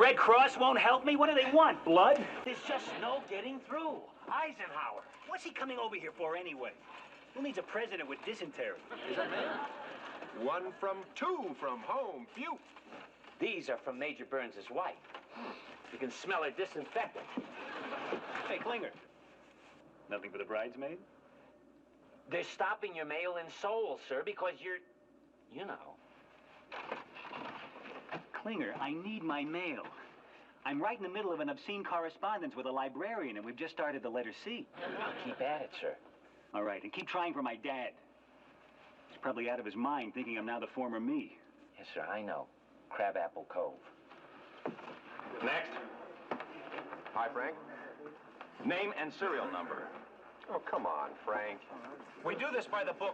Red Cross won't help me? What do they want, blood? There's just no getting through. Eisenhower, what's he coming over here for anyway? Who needs a president with dysentery? Is that me? 1 from 2 from home. Phew. These are from Major Burns' wife. You can smell her disinfectant. Hey, Klinger. Nothing for the bridesmaid? They're stopping your mail in Seoul, sir, because you're, you know. Klinger, I need my mail. I'm right in the middle of an obscene correspondence with a librarian, and we've just started the letter C. I'll keep at it, sir. All right, and keep trying for my dad. He's probably out of his mind, thinking I'm now the former me. Yes, sir, I know. Crabapple Cove. Next. Hi, Frank. Name and serial number. Oh, come on, Frank. We do this by the book.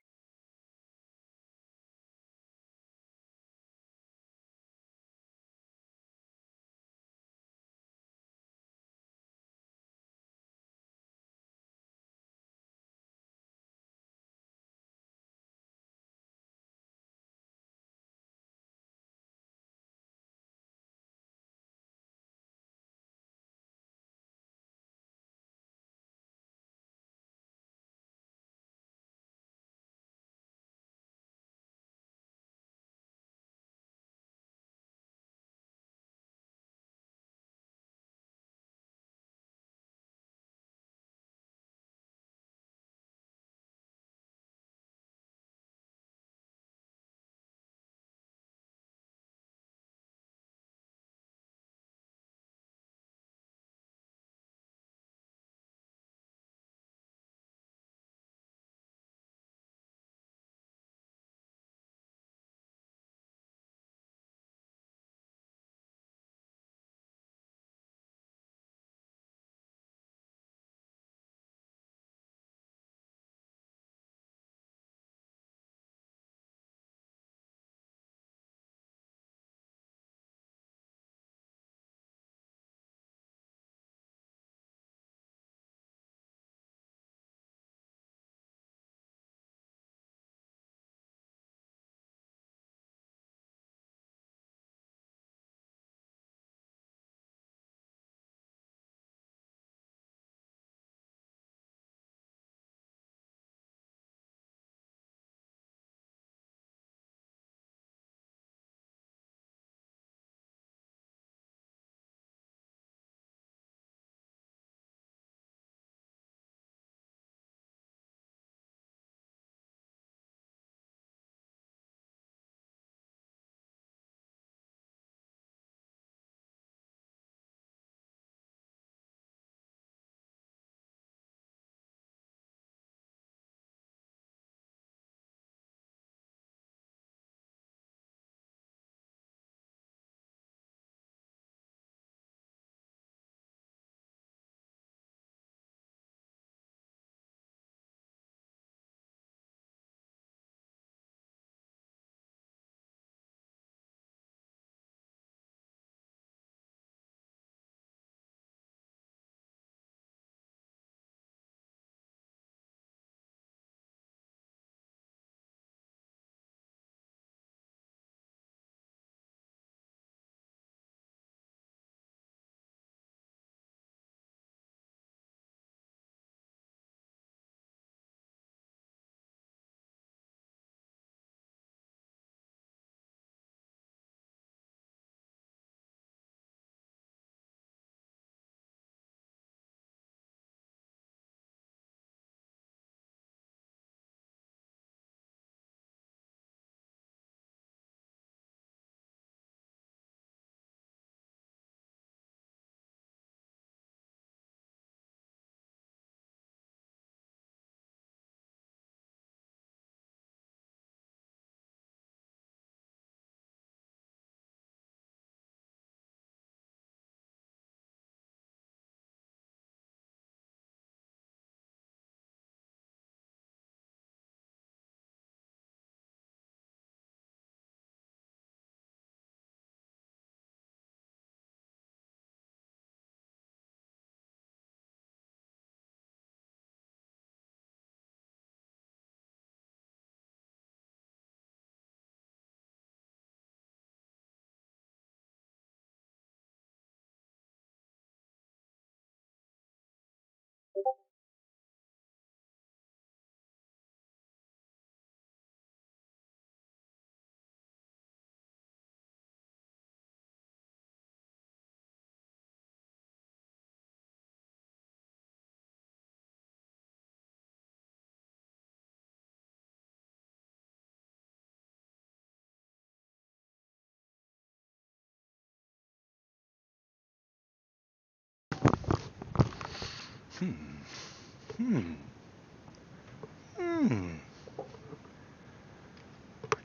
I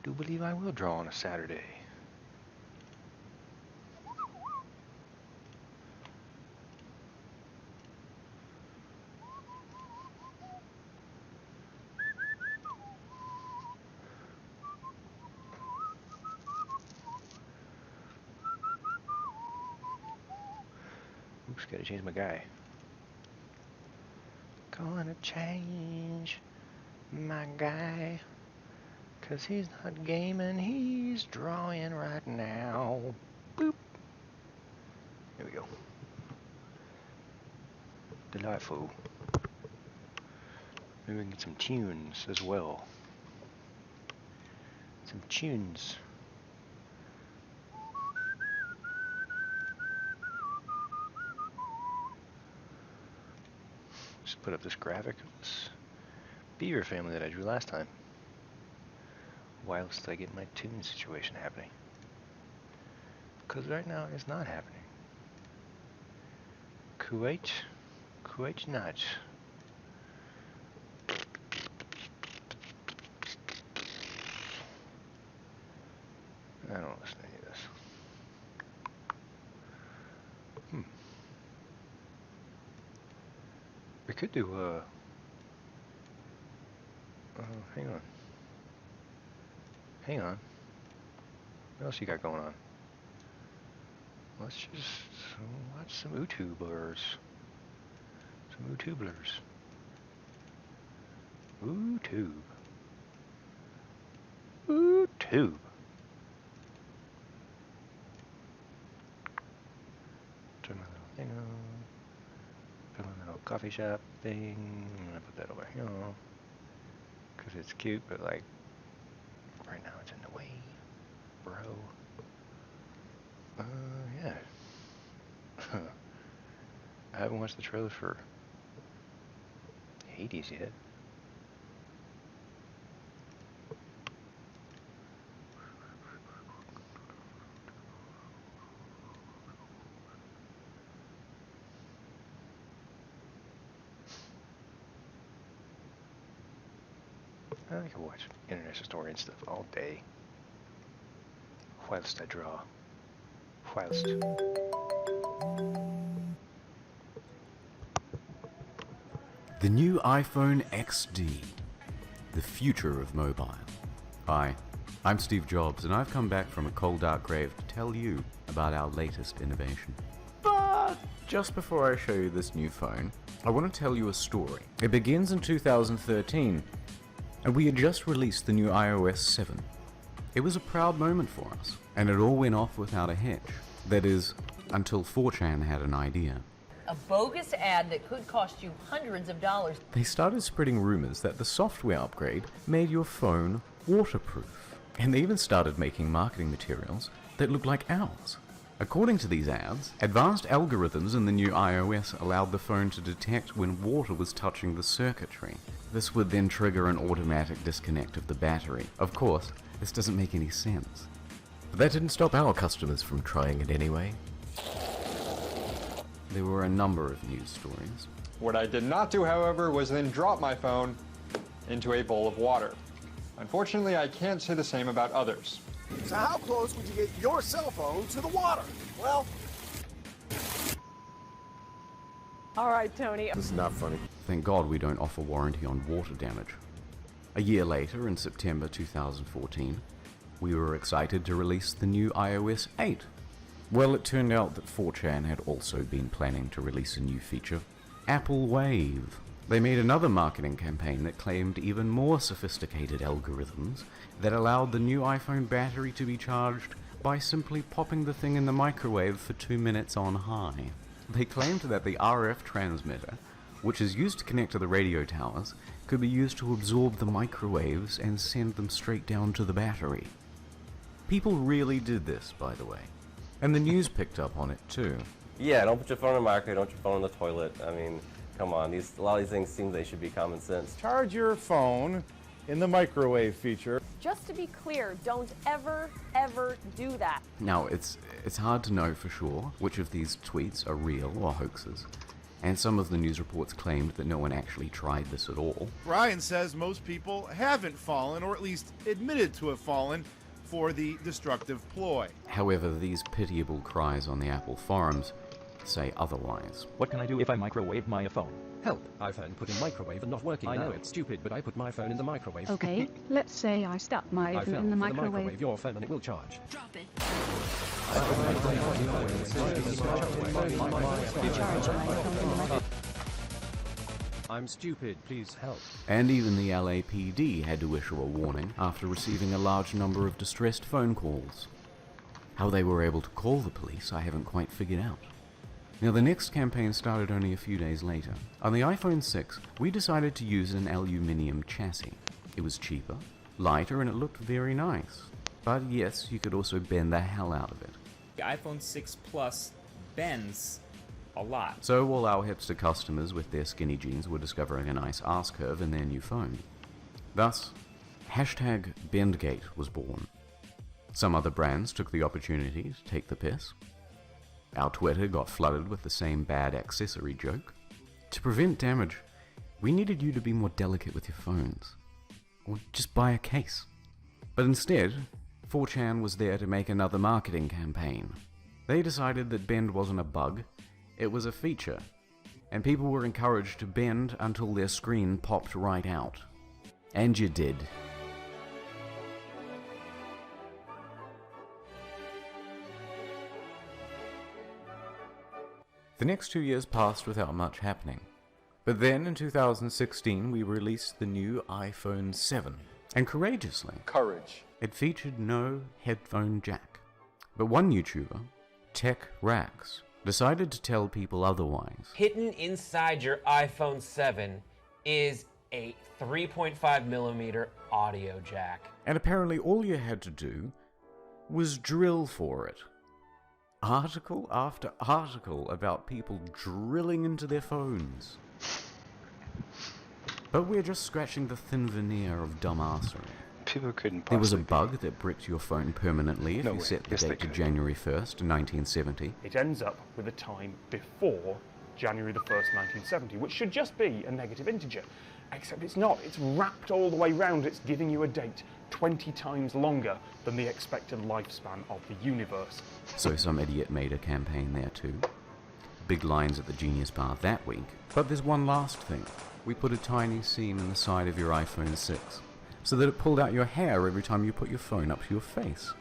do believe I will draw on a Saturday. Oops, gotta change my guy. Gonna change my guy, 'cause he's not gaming, he's drawing right now. Boop. There we go. Delightful. Maybe we can get some tunes as well. Some tunes. Just put up this graphic of this beaver family that I drew last time, whilst I get my tune situation happening. Because right now it's not happening. Quite not. I don't listen to any of this. We could do, hang on. Hang on. What else you got going on? Let's just watch some YouTubers. Some YouTubers. YouTube. YouTube. Turn my little thing on. Put my little coffee shop thing. I'm gonna put that over here. Because it's cute, but like, right now it's in the way. Bro. Yeah. I haven't watched the trailer for Hades yet. I can watch International Story and stuff all day. Whilst I draw. Whilst. The new iPhone XD. The future of mobile. Hi, I'm Steve Jobs, and I've come back from a cold dark grave to tell you about our latest innovation. But just before I show you this new phone, I want to tell you a story. It begins in 2013, and we had just released the new iOS 7. It was a proud moment for us, and it all went off without a hitch. That is, until 4chan had an idea. A bogus ad that could cost you hundreds of dollars. They started spreading rumors that the software upgrade made your phone waterproof. And they even started making marketing materials that looked like ours. According to these ads, advanced algorithms in the new iOS allowed the phone to detect when water was touching the circuitry. This would then trigger an automatic disconnect of the battery. Of course, this doesn't make any sense. But that didn't stop our customers from trying it anyway. There were a number of news stories. What I did not do, however, was then drop my phone into a bowl of water. Unfortunately, I can't say the same about others. So how close would you get your cell phone to the water? Well... All right, Tony. This is not funny. Thank God we don't offer warranty on water damage. A year later, in September 2014, we were excited to release the new iOS 8. Well, it turned out that 4chan had also been planning to release a new feature, Apple Wave. They made another marketing campaign that claimed even more sophisticated algorithms that allowed the new iPhone battery to be charged by simply popping the thing in the microwave for 2 minutes on high. They claimed that the RF transmitter, which is used to connect to the radio towers, could be used to absorb the microwaves and send them straight down to the battery. People really did this, by the way. And the news picked up on it too. Yeah, don't put your phone in the microwave, don't put your phone in the toilet. I mean, come on, a lot of these things seem they should be common sense. Charge your phone in the microwave feature. Just to be clear, don't ever do that. Now, it's hard to know for sure which of these tweets are real or hoaxes. and some of the news reports claimed that no one actually tried this at all. Brian says most people haven't fallen, or at least admitted to have fallen, for the destructive ploy. However, these pitiable cries on the Apple forums say otherwise. What can I do if I microwave my phone? Help! iPhone put in microwave and not working. I know it's stupid, but I put my phone in the microwave. Okay, let's say I stuck my phone in the microwave. Your phone and it will charge. Drop it. I'm stupid, please help. And even the LAPD had to issue a warning after receiving a large number of distressed phone calls. How they were able to call the police, I haven't quite figured out. Now, the next campaign started only a few days later. On the iPhone 6, we decided to use an aluminium chassis. It was cheaper, lighter, and it looked very nice. But yes, you could also bend the hell out of it. The iPhone 6 Plus bends a lot. So all our hipster customers with their skinny jeans were discovering a nice arse curve in their new phone. Thus, #BendGate was born. Some other brands took the opportunity to take the piss. Our Twitter got flooded with the same bad accessory joke. To prevent damage, we needed you to be more delicate with your phones. Or just buy a case. But instead, 4chan was there to make another marketing campaign. They decided that bend wasn't a bug, it was a feature, and people were encouraged to bend until their screen popped right out. And you did. The next 2 years passed without much happening. But then, in 2016, we released the new iPhone 7. And courageously, it featured no headphone jack. But one YouTuber, Tech Rax, decided to tell people otherwise. Hidden inside your iPhone 7 is a 3.5mm audio jack. And apparently all you had to do was drill for it. Article after article about people drilling into their phones. But we're just scratching the thin veneer of dumbassery. People couldn't There was a possibly bug that bricked your phone permanently if you set the date to January 1st, 1970. It ends up with a time before January the 1st, 1970, which should just be a negative integer. Except it's not. It's wrapped all the way round. It's giving you a date 20 times longer than the expected lifespan of the universe. So some idiot made a campaign there too. Big lines at the Genius Bar that week. But there's one last thing. We put a tiny seam in the side of your iPhone 6, so that it pulled out your hair every time you put your phone up to your face.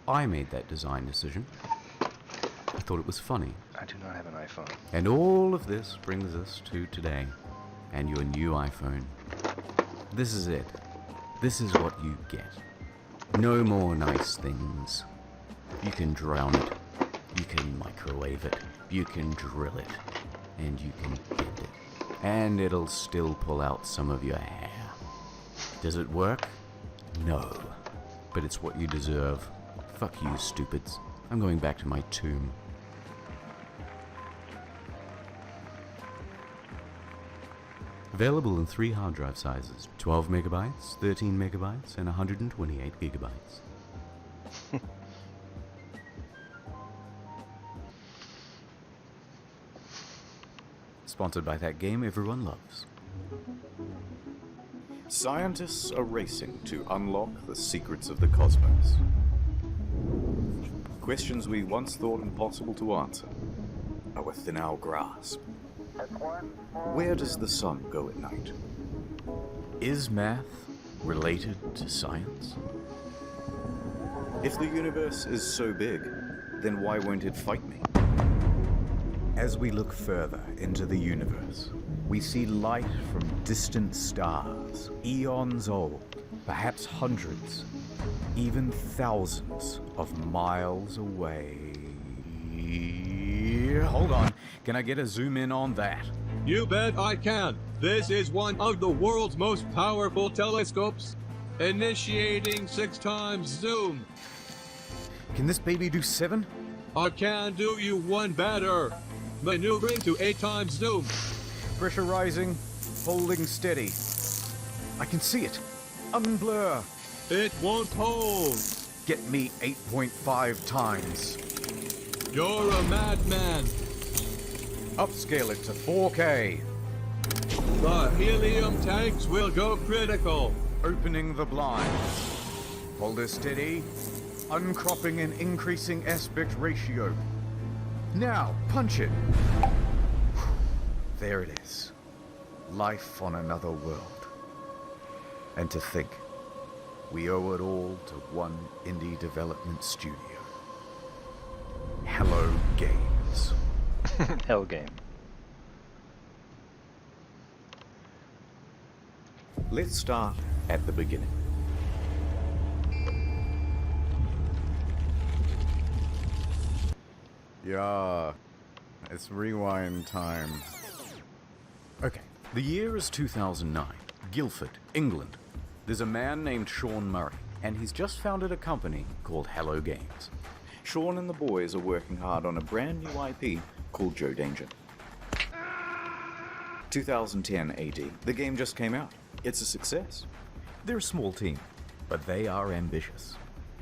I made that design decision. I thought it was funny. I do not have an iPhone. And all of this brings us to today, and your new iPhone. This is it. This is what you get. No more nice things. You can drown it, you can microwave it, you can drill it, and you can bend it. And it'll still pull out some of your hair. Does it work? No. But it's what you deserve. Fuck you, stupids. I'm going back to my tomb. Available in 3 hard drive sizes, 12 megabytes, 13 megabytes, and 128 gigabytes. Sponsored by that game everyone loves. Scientists are racing to unlock the secrets of the cosmos. Questions we once thought impossible to answer are within our grasp. Where does the sun go at night? Is math related to science? If the universe is so big, then why won't it fight me? As we look further into the universe, we see light from distant stars, eons old, perhaps hundreds, even thousands of miles away. Hold on, can I get a zoom in on that? You bet I can. This is one of the world's most powerful telescopes. Initiating 6 times zoom. Can this baby do 7? I can do you one better. Maneuvering to 8 times zoom. Pressure rising, holding steady. I can see it. Unblur. It won't hold. Get me 8.5 times. You're a madman. Upscale it to 4K. The helium tanks will go critical. Opening the blinds. Hold it steady. Uncropping and increasing aspect ratio. Now, punch it. There it is. Life on another world. And to think, we owe it all to one indie development studio. Hello Games. Hell game. Let's start at the beginning. Yeah, it's rewind time. Okay, the year is 2009, Guildford, England. There's a man named Sean Murray, and he's just founded a company called Hello Games. Sean and the boys are working hard on a brand new IP called Joe Danger. 2010 AD, the game just came out. It's a success. They're a small team, but they are ambitious.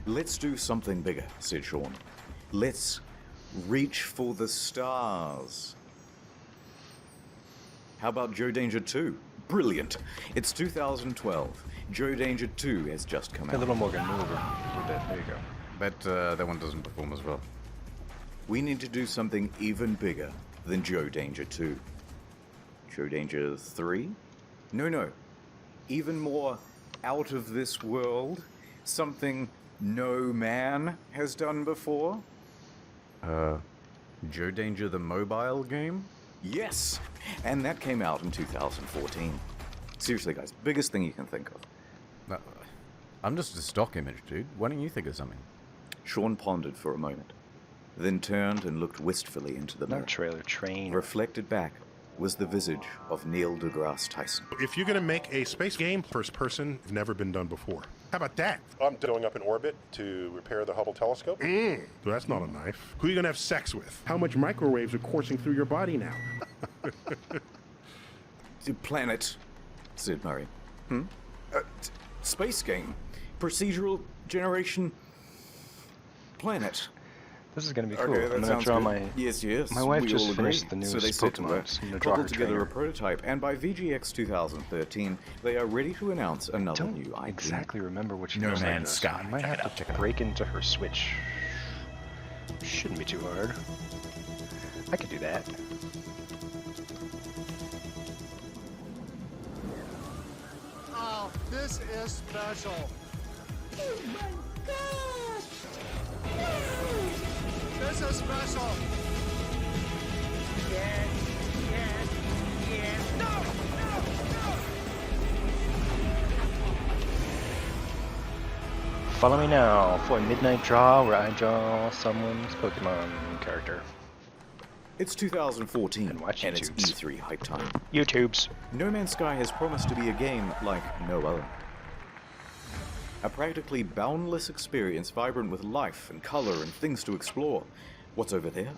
Let's do something bigger, said Sean. Let's reach for the stars. How about Joe Danger 2? Brilliant. It's 2012. Joe Danger 2 has just come out. A little more maneuver with that. There you go. But that one doesn't perform as well. We need to do something even bigger than Joe Danger 2. Joe Danger 3? No. Even more out of this world. Something no man has done before. Joe Danger the mobile game? Yes! And that came out in 2014. Seriously, guys, biggest thing you can think of. I'm just a stock image, dude. Why don't you think of something? Sean pondered for a moment, then turned and looked wistfully into the mirror. Not trailer, train. Reflected back was the visage of Neil deGrasse Tyson. If you're going to make a space game, first person, it's never been done before. How about that? I'm going up in orbit to repair the Hubble telescope. So that's not a knife. Who are you going to have sex with? How much microwaves are coursing through your body now? Planet, said Murray. Space game. Procedural generation. Planet. This is going to be cool. Okay, I'm going to draw good. my... Yes. My wife we just all finished agree. the So newest they set to Pokémon. work, So I'm going to draw her cobbled together trainer. a prototype, and by VGX 2013, they are ready to announce another new IP. Exactly remember what she No looks like. Man's this. Sky. I might have to break into her Switch. Shouldn't be too hard. I could do that. Oh, this is special. Oh my god! This is special. Yes. No! Follow me now for a midnight draw where I draw someone's Pokemon character. It's 2014, and it's YouTubes. E3 hype time. YouTubes. No Man's Sky has promised to be a game like no other. A practically boundless experience vibrant with life and color and things to explore. What's over there?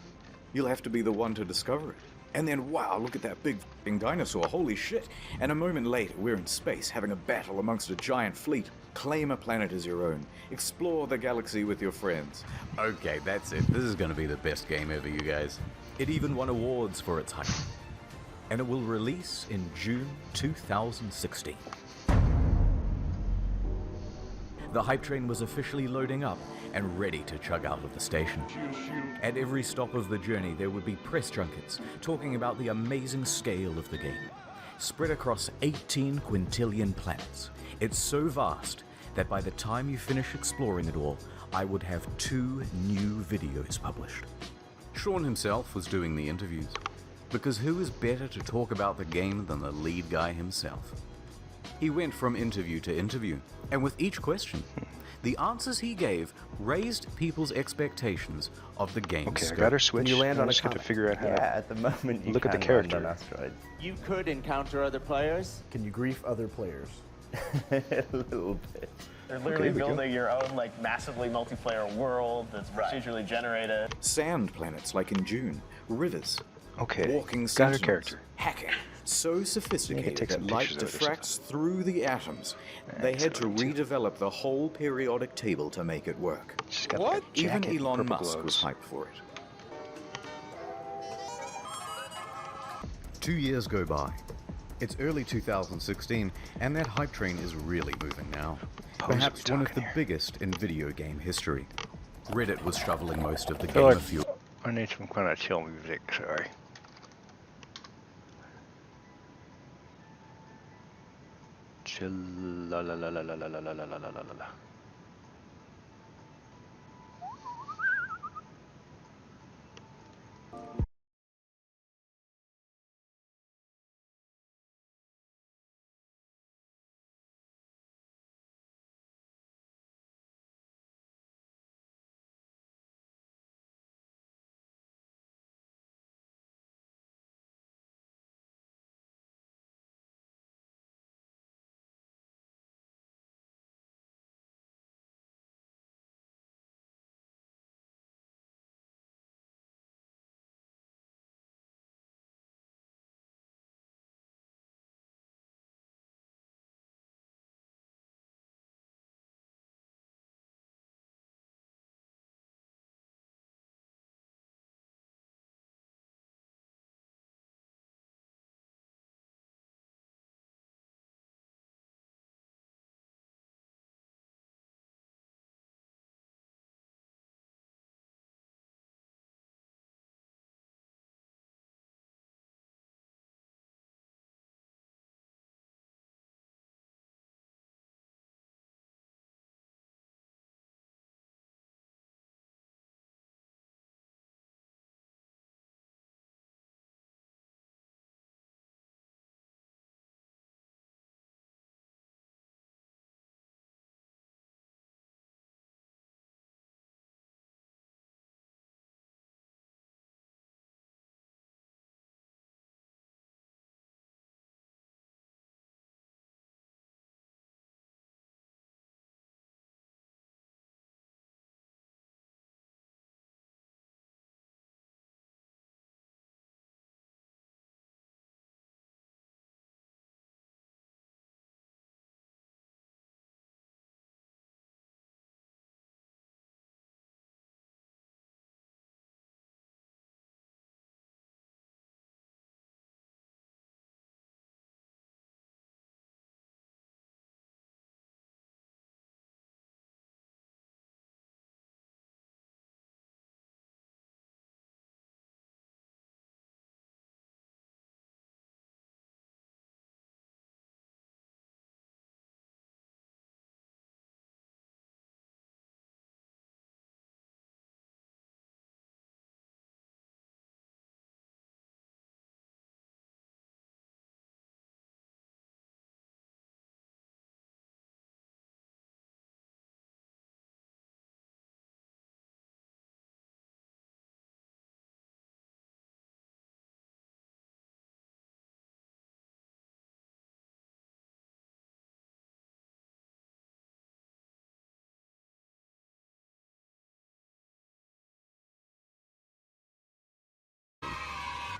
You'll have to be the one to discover it. And then, wow, look at that big f***ing dinosaur, holy shit. And a moment later, we're in space having a battle amongst a giant fleet. Claim a planet as your own. Explore the galaxy with your friends. Okay, that's it. This is going to be the best game ever, you guys. It even won awards for its hype. And it will release in June 2016. The hype train was officially loading up and ready to chug out of the station. At every stop of the journey, there would be press junkets talking about the amazing scale of the game. Spread across 18 quintillion planets. It's so vast that by the time you finish exploring it all, I would have 2 new videos published. Sean himself was doing the interviews, because who is better to talk about the game than the lead guy himself? He went from interview to interview, and with each question, the answers he gave raised people's expectations of the game's Okay, scope. I got her Switch. When you land I on a just got to comet. figure out how Yeah, to at the moment you look at the can land character. on asteroids. You could encounter other players. Can you grief other players? A little bit. They're literally we go. building your own like massively multiplayer world that's procedurally generated. Sand planets like in June. Rivers. Okay, Walking got her sentinels. character. Hacking. So sophisticated take that some light pictures of it or diffracts through the atoms. They had to redevelop the whole periodic table to make it work. She's got like a Even jacket and Elon purple Musk was gloves. hyped for it. 2 years go by. It's early 2016, and that hype train is really moving now. Perhaps one of the biggest in video game history. Reddit was shoveling most of the gamer fuel. I need some kind of chill music, sorry. Chill la la la la la la la la la la la la.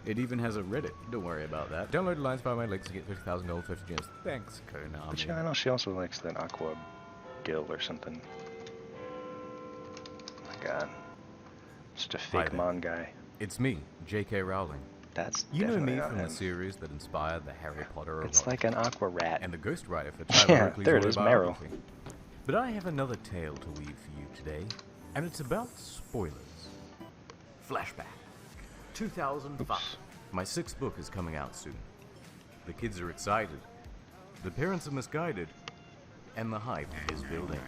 It even has a Reddit. Don't worry about that. Download lines by my links to get $50,000 50 gems. Thanks, Konami. But yeah, I know she also likes that Aqua Gill or something. Oh my god. Just a fake Mon guy. It's me, J.K. Rowling. That's You know definitely me not from him. the series that inspired the Harry Potter It's like an Aqua Rat. and the ghostwriter for Yeah, Tyler Oakley's there it is, Meryl. autobiography. But I have another tale to weave for you today, and it's about spoilers. Flashback. 2005. My 6th book is coming out soon. The kids are excited. The parents are misguided. And the hype is building.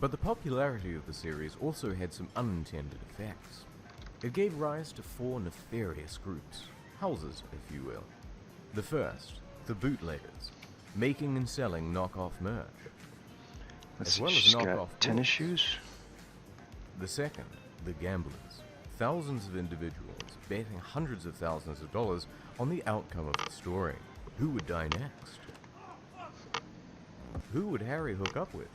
But the popularity of the series also had some unintended effects. It gave rise to 4 nefarious groups. Houses, if you will. The first, the bootleggers, making and selling knockoff merch. Let's as well see, as she's got knockoff tennis books. shoes. The second, the gamblers. Thousands of individuals betting hundreds of thousands of dollars on the outcome of the story. Who would die next? Who would Harry hook up with?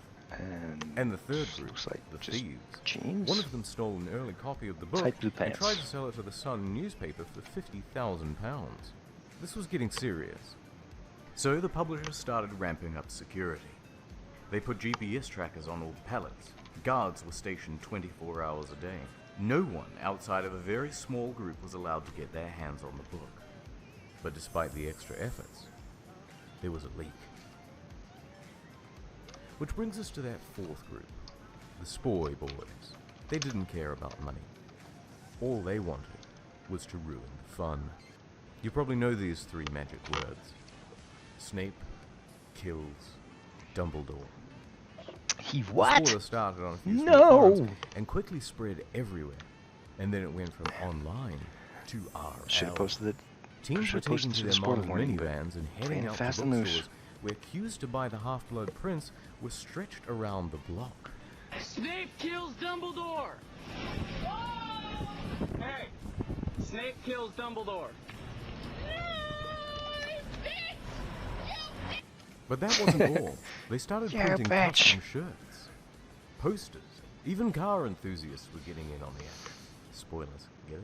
And the third group, the thieves. Jeans? One of them stole an early copy of the book Tight blue and pants. tried to sell it to the Sun newspaper for £50,000. This was getting serious. So the publisher started ramping up security. They put GPS trackers on all the pallets. Guards were stationed 24 hours a day. No one outside of a very small group was allowed to get their hands on the book. But despite the extra efforts, there was a leak. Which brings us to that fourth group, the Spoy Boys. They didn't care about money. All they wanted was to ruin the fun. You probably know these three magic words. Snape kills Dumbledore. He what? The spoiler started on a few No! small farms and quickly spread everywhere. And then it went from online to RL. Should have posted it. Teams were taking to their modern minivans and heading out fast to and loose. bookstores where queues to buy the Half-Blood Prince were stretched around the block. Snape kills Dumbledore! Hey! Snape kills Dumbledore! But that wasn't all. They started Yeah, printing bitch. custom shirts, posters. Even car enthusiasts were getting in on the action. Spoilers, get it?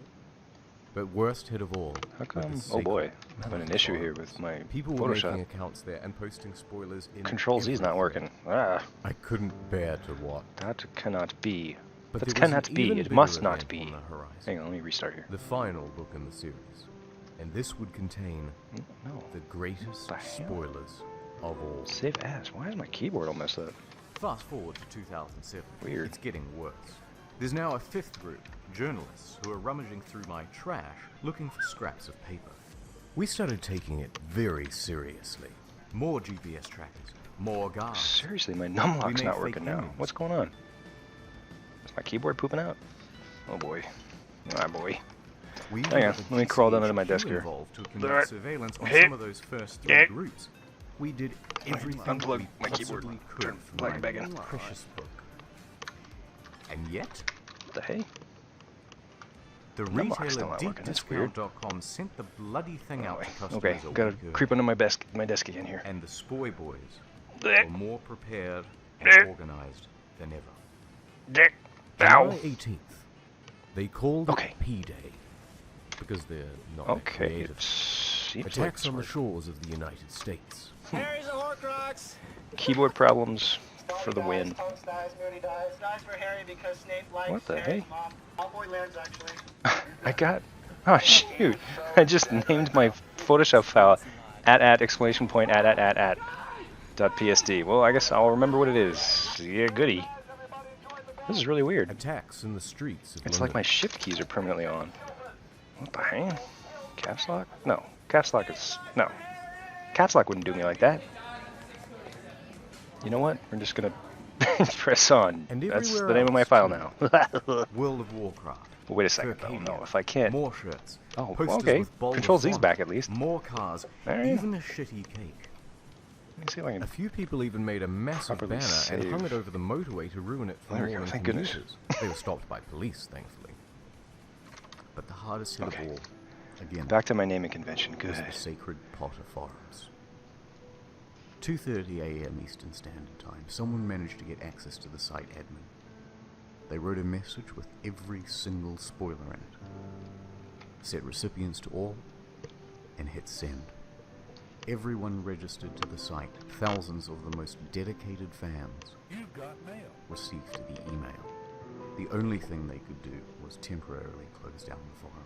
But worst hit of all. How were the come? Oh sacred boy, I'm having an issue here forums. with my People were making Photoshop. accounts there and posting spoilers in Control Z's not working. Ah. I couldn't bear to watch. That cannot be. But That there was cannot an be. even It bigger must not event be. on the horizon. Hang on, let me restart here. The final book in the series. And this would contain No. the greatest The hell? spoilers of all. Save as. Why is my keyboard all messed up? Fast forward to 2007. Weird. It's getting worse. There's now a fifth group, journalists, who are rummaging through my trash looking for scraps of paper. We started taking it very seriously. More GPS trackers, more guards. Seriously, my We numlock's made not fake working now. endings. What's going on? Is my keyboard pooping out? Oh boy. Ah boy. We Hang on, let me crawl down into my desk here. involved to There. conduct surveillance on Hey. some of those first three Hey. groups. We did everything Unplug we my keyboard. possibly could Turn from plug my it back in. precious book. And yet, What the hey? the Numlock's retailer still not working, that's weird. DeepDiscount.com sent the bloody thing out to customers Okay, a gotta week early. creep under my desk again here. And the Spoy Boys Blech. were more prepared Blech. and organized than ever. Dick. July 18th, they called Okay. it P-Day because they're not that Okay, creative. it seems like Attacks it's on the working. shores of the United States. Harry's a Horcrux! Keyboard problems for the win. Folks dies, Moody dies. Dies for Harry because Snape likes What the Harry's hey? mom. All boy lands, actually. I got. Oh shoot! I just named my Photoshop file at exclamation point at dot PSD. Well, I guess I'll remember what it is. Yeah, goody. This is really weird. Attacks in the streets of It's London. like my shift keys are permanently on. What the hell? Caps lock? No. Caps lock is... No. Caps lock wouldn't do me like that. You know what? We're just gonna press on. And That's everywhere the name of my else, file too. now. World of Warcraft. Wait a second though. No, if I can't... More shirts. Oh, posters okay. with bold Control Z's font, back at least. More cars. Alright. Even a shitty cake. Let me see if I can... A few people even made a massive properly banner and hung save. it over the motorway to ruin it for There we go, morning thank goodness. commuters. They were stopped by police, thankfully. But the hardest hit Okay. of all, again, Back to my naming convention. was Good. the Sacred Potter Forums. 2:30 a.m. Eastern Standard Time, someone managed to get access to the site admin. They wrote a message with every single spoiler in it, set recipients to all, and hit send. Everyone registered to the site. Thousands of the most dedicated fans You've got mail. received the email. The only thing they could do was temporarily close down the forum.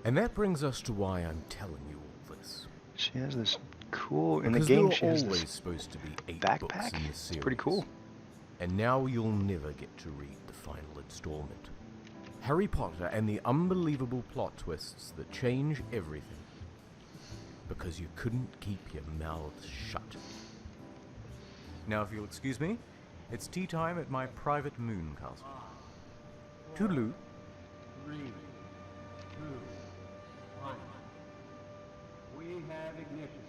And that brings us to why I'm telling you all this. She has this cool... In the Because game, there she were has always this supposed to be 8 books backpack. in this It's series. pretty cool. And now you'll never get to read the final installment. Harry Potter and the unbelievable plot twists that change everything. Because you couldn't keep your mouths shut. Now, if you'll excuse me, it's tea time at my private moon castle. Toodaloo. 3, 2, 1. We have ignition.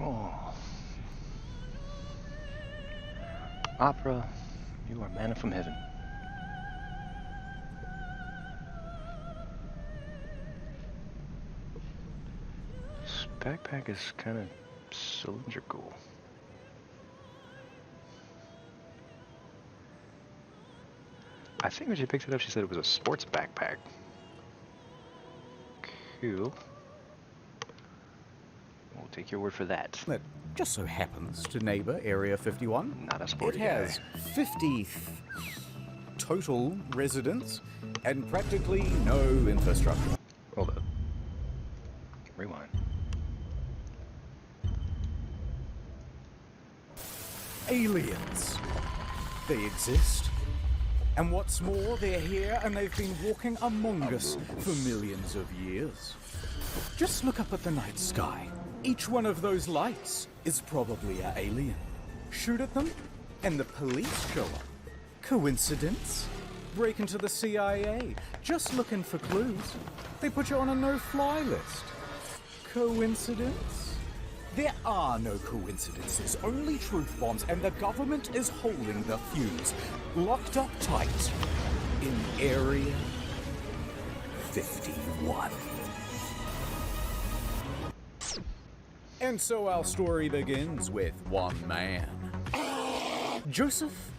Oh. Opera, you are manna from heaven. This backpack is kind of cylindrical. I think when she picked it up, she said it was a sports backpack. Cool. We'll take your word for that. That just so happens to neighbor Area 51. Not a sporty It has guy. 50 total residents and practically no infrastructure. Hold up. Rewind. Aliens. They exist. And what's more, they're here and they've been walking among us for millions of years. Just look up at the night sky. Each one of those lights is probably an alien. Shoot at them, and the police show up. Coincidence? Break into the CIA, just looking for clues. They put you on a no-fly list. Coincidence? There are no coincidences, only truth bombs, and the government is holding the fuse, locked up tight in Area 51. And so our story begins with one man, Joseph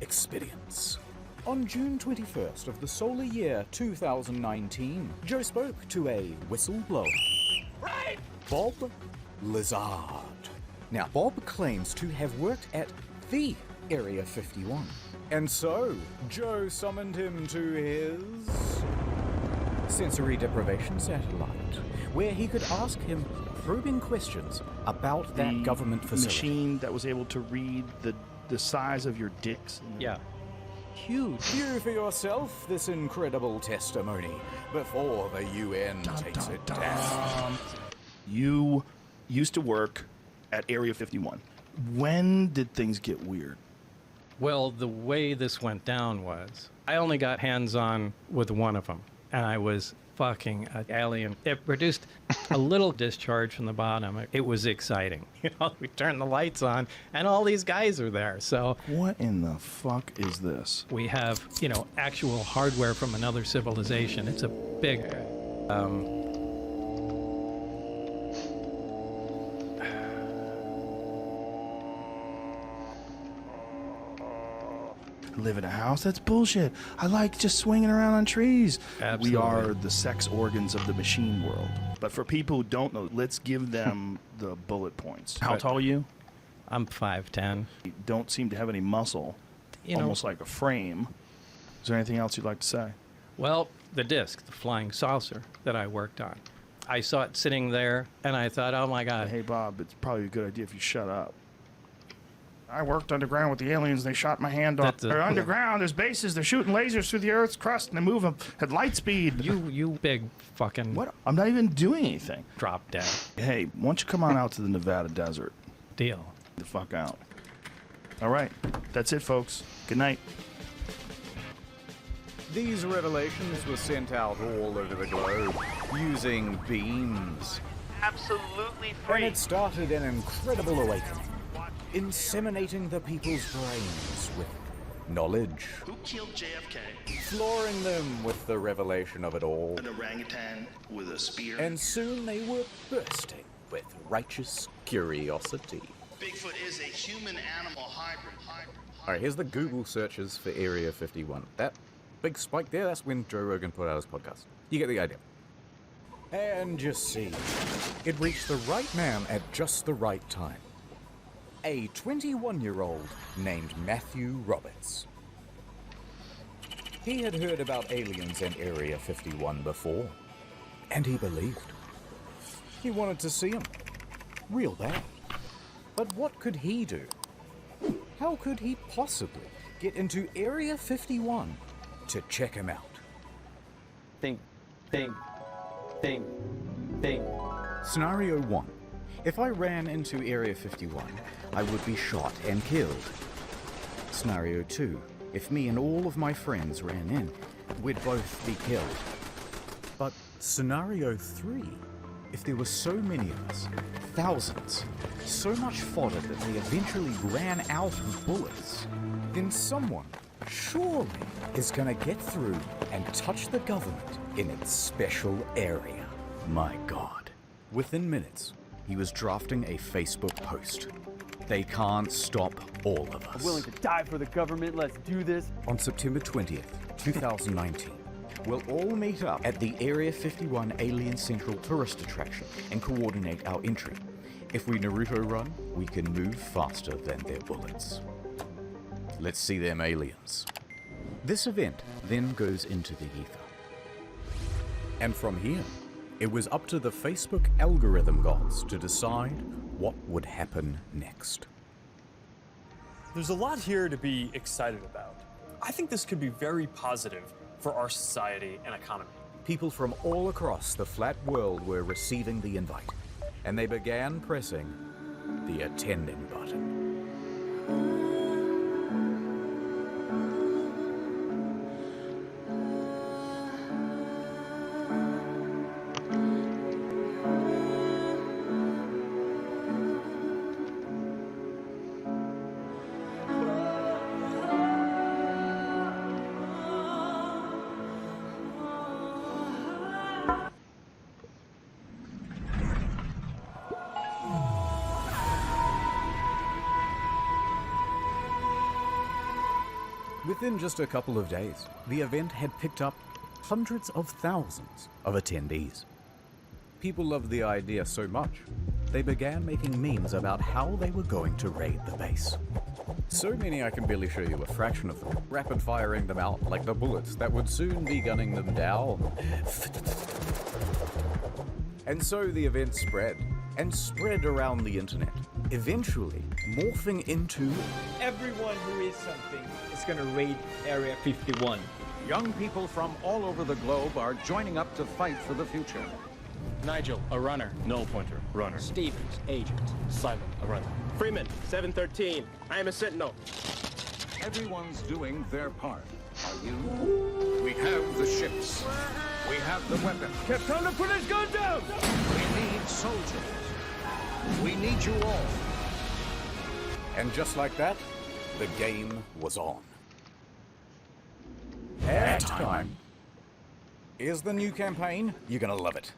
Experience. On June 21st of the solar year 2019, Joe spoke to a whistleblower, Bob Lazard. Now, Bob claims to have worked at the Area 51. And so, Joe summoned him to his sensory deprivation satellite, where he could ask him probing questions about that government facility. Machine that was able to read the size of your dicks. Yeah. Huge. View for yourself this incredible testimony before the UN takes it down. You used to work at Area 51. When did things get weird? Well, the way this went down was I only got hands-on with one of them, and I was fucking an alien. It produced a little discharge from the bottom. It was exciting. You know, we turned the lights on, and all these guys are there. So what in the fuck is this? We have, you know, actual hardware from another civilization. It's a big, live in a house? That's bullshit. I like just swinging around on trees. Absolutely. We are the sex organs of the machine world. But for people who don't know, let's give them the bullet points. How tall are you? I'm 5'10". You don't seem to have any muscle. Almost like a frame. Is there anything else you'd like to say? Well, the disc, the flying saucer that I worked on. I saw it sitting there, and I thought, oh my God. Hey, Bob, it's probably a good idea if you shut up. I worked underground with the aliens. They shot my hand off. They're underground. There's bases. They're shooting lasers through the Earth's crust, and they move them at light speed. You big fucking... What? I'm not even doing anything. Drop dead. Hey, why don't you come on out to the Nevada desert? Deal. The fuck out. All right. That's it, folks. Good night. These revelations were sent out all over the globe using beams. Absolutely And free. it started an incredible awakening, inseminating the people's brains with knowledge, Who killed JFK? flooring them with the revelation of it all. An orangutan with a spear. And soon they were bursting with righteous curiosity. Bigfoot is a human-animal hybrid. Alright, here's the Google searches for Area 51. That big spike there, that's when Joe Rogan put out his podcast. You get the idea. And you see, it reached the right man at just the right time. A 21-year-old named Matthew Roberts. He had heard about aliens in Area 51 before, and he believed. He wanted to see them. Real bad. But what could he do? How could he possibly get into Area 51 to check him out? Think. Scenario 1. If I ran into Area 51, I would be shot and killed. Scenario 2. If me and all of my friends ran in, we'd both be killed. But Scenario 3. If there were so many of us, thousands, so much fodder that they eventually ran out of bullets, then someone, surely, is gonna get through and touch the government in its special area. My God. Within minutes, he was drafting a Facebook post. They can't stop all of us. I'm willing to die for the government. Let's do this. On September 20th, 2019, we'll all meet up at the Area 51 Alien Central tourist attraction and coordinate our entry. If we Naruto run, we can move faster than their bullets. Let's see them aliens. This event then goes into the ether. And from here, it was up to the Facebook algorithm gods to decide what would happen next. There's a lot here to be excited about. I think this could be very positive for our society and economy. People from all across the flat world were receiving the invite, and they began pressing the attending button. Within just a couple of days, the event had picked up hundreds of thousands of attendees. People loved the idea so much, they began making memes about how they were going to raid the base. So many I can barely show you a fraction of them, rapid firing them out like the bullets that would soon be gunning them down. And so the event spread, and spread around the internet, eventually morphing into everyone who is something is going to raid Area 51. Young people from all over the globe are joining up to fight for the future. Nigel, a runner. Null pointer, runner. Stevens, agent. Silent, a runner. Freeman, 713. I am a sentinel. Everyone's doing their part. Are you? We have the ships. We have the weapons. Captain, to put his gun down! We need soldiers. We need you all. And just like that, the game was on. Ad time. Here's the new campaign. You're gonna love it.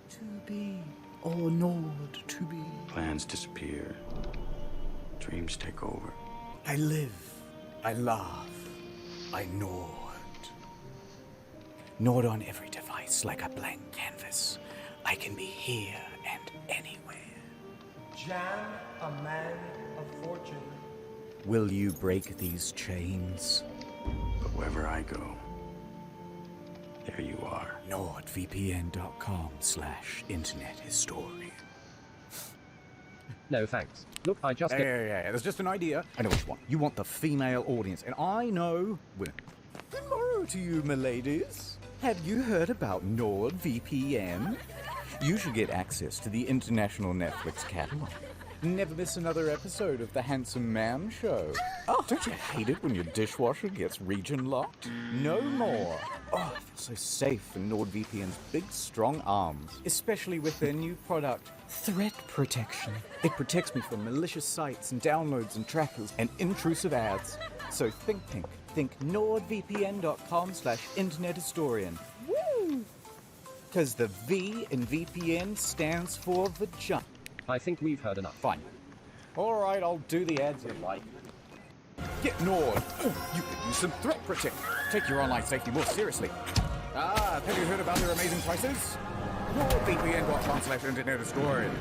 To be or not to be. Plans disappear. Dreams take over. I live. I laugh. I nod. Nod on every device like a blank canvas. I can be here and anywhere. Jam, a man of fortune. Will you break these chains? But wherever I go, there you are. NordVPN.com/internet historian. No, thanks. Look, I just... Yeah. There's just an idea. I know what you want. You want the female audience. And I know... Well, tomorrow to you, my ladies. Have you heard about NordVPN? You should get access to the international Netflix catalog. Never miss another episode of The Handsome Man Show. Oh, don't you hate it when your dishwasher gets region locked? No more. Oh, I feel so safe in NordVPN's big, strong arms, especially with their new product, Threat Protection. It protects me from malicious sites and downloads and trackers and intrusive ads. So think NordVPN.com/internet historian. Woo! Because the V in VPN stands for vagina. I think we've heard enough. Fine. All right, I'll do the ads you like. Get Nord. You can use some Threat Protection. Take your online safety more seriously. Have you heard about their amazing prices? NordVPN.com/internet historian.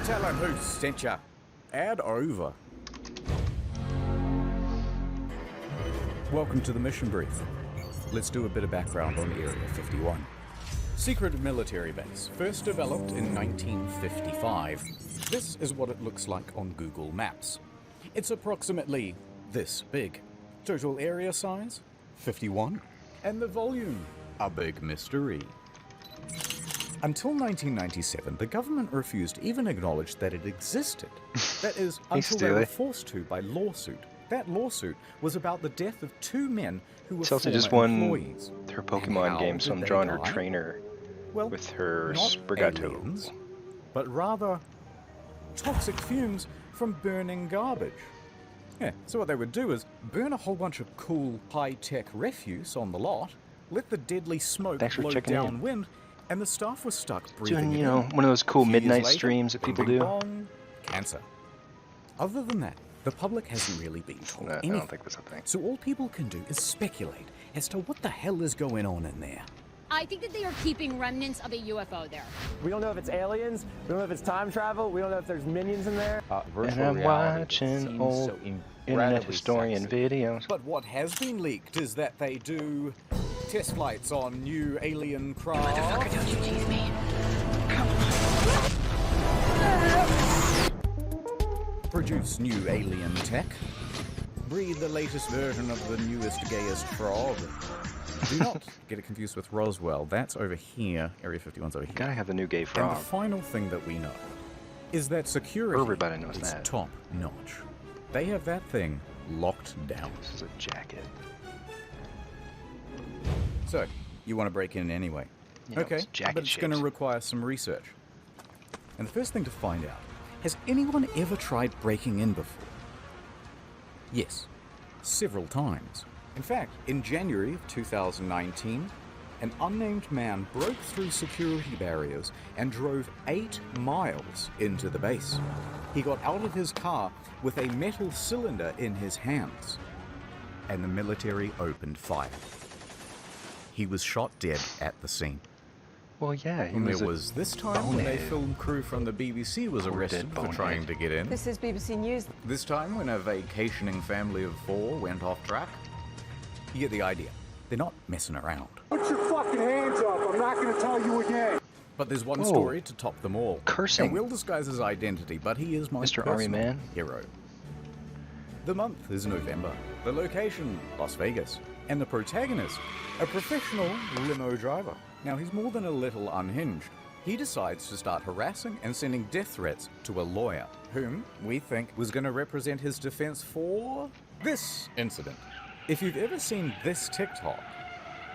Tell them who sent ya. Ad over. Welcome to the mission brief. Let's do a bit of background on Area 51. Secret military base, first developed in 1955. This is what it looks like on Google Maps. It's approximately this big. Total area size, 51. And the volume, a big mystery. Until 1997, the government refused to even acknowledge that it existed. That is, until they were forced to by lawsuit. That lawsuit was about the death of two men who were Chelsea just won her Pokemon game, so I'm drawing her trainer with her Sprigato. But rather toxic fumes from burning garbage. Yeah, so what they would do is burn a whole bunch of cool, high-tech refuse on the lot, let the deadly smoke blow downwind, and the staff was stuck breathing Doing, one of those cool midnight streams that people do. Cancer. Other than that, the public hasn't really been told anything. I don't think that's a thing. So all people can do is speculate as to what the hell is going on in there. I think that they are keeping remnants of a UFO there. We don't know if it's aliens. We don't know if it's time travel. We don't know if there's minions in there. And I'm watching old Internet historian videos. But what has been leaked is that they do test flights on new alien craft. Motherfucker, don't you tease me. Produce new alien tech. Breed the latest version of the newest, gayest frog. Do not get it confused with Roswell. That's over here. Area 51's over here. Gotta have the new gay frog. And the final thing that we know is that security Everybody knows is that. top notch. They have that thing locked down. This is a jacket. So, you want to break in anyway? Yeah, okay, it's jacket but it's going to shapes. require some research. And the first thing to find out, has anyone ever tried breaking in before? Yes, several times. In fact, in January of 2019, an unnamed man broke through security barriers and drove 8 miles into the base. He got out of his car with a metal cylinder in his hands. And the military opened fire. He was shot dead at the scene. Well, yeah, he And was there a was This time, when a film crew from the BBC was arrested for trying to get in. This is BBC News. This time, when a vacationing family of 4 went off track. You get the idea. They're not messing around. Put your fucking hands up. I'm not going to tell you again. But there's one Whoa. story to top them all. Cursing. And we'll disguise his identity, but he is my Mr. personal Army Man. hero. The month is November. The location, Las Vegas. And the protagonist, a professional limo driver. Now, he's more than a little unhinged. He decides to start harassing and sending death threats to a lawyer, whom we think was going to represent his defense for this incident. If you've ever seen this TikTok,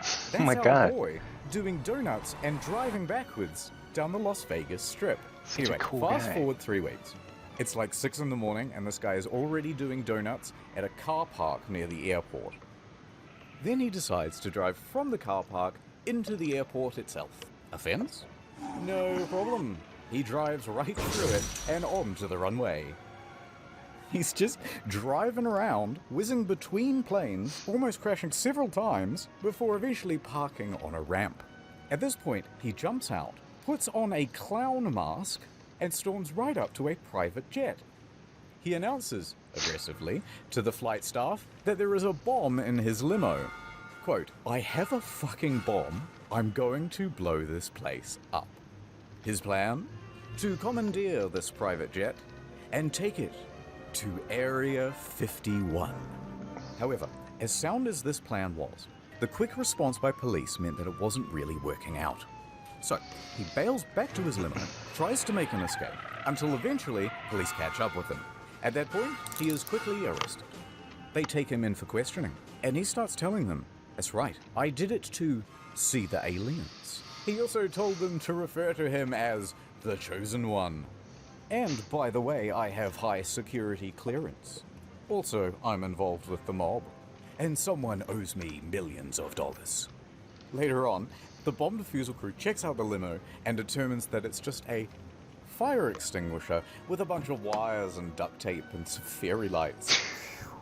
that's Oh my our God. boy doing donuts and driving backwards down the Las Vegas Strip. Such a Anyway, cool fast guy. forward 3 weeks. It's like 6 in the morning and this guy is already doing donuts at a car park near the airport. Then he decides to drive from the car park into the airport itself. Offense? No problem. He drives right through it and onto the runway. He's just driving around, whizzing between planes, almost crashing several times, before eventually parking on a ramp. At this point, he jumps out, puts on a clown mask, and storms right up to a private jet. He announces, aggressively, to the flight staff that there is a bomb in his limo. Quote, "I have a fucking bomb. I'm going to blow this place up." His plan? To commandeer this private jet and take it to Area 51. However, as sound as this plan was, the quick response by police meant that it wasn't really working out. So, he bails back to his limo, tries to make an escape, until eventually police catch up with him. At that point, he is quickly arrested. They take him in for questioning, and he starts telling them, "That's right, I did it to see the aliens." He also told them to refer to him as the Chosen One. And, by the way, I have high security clearance. Also, I'm involved with the mob. And someone owes me millions of dollars. Later on, the bomb defusal crew checks out the limo and determines that it's just a fire extinguisher with a bunch of wires and duct tape and some fairy lights.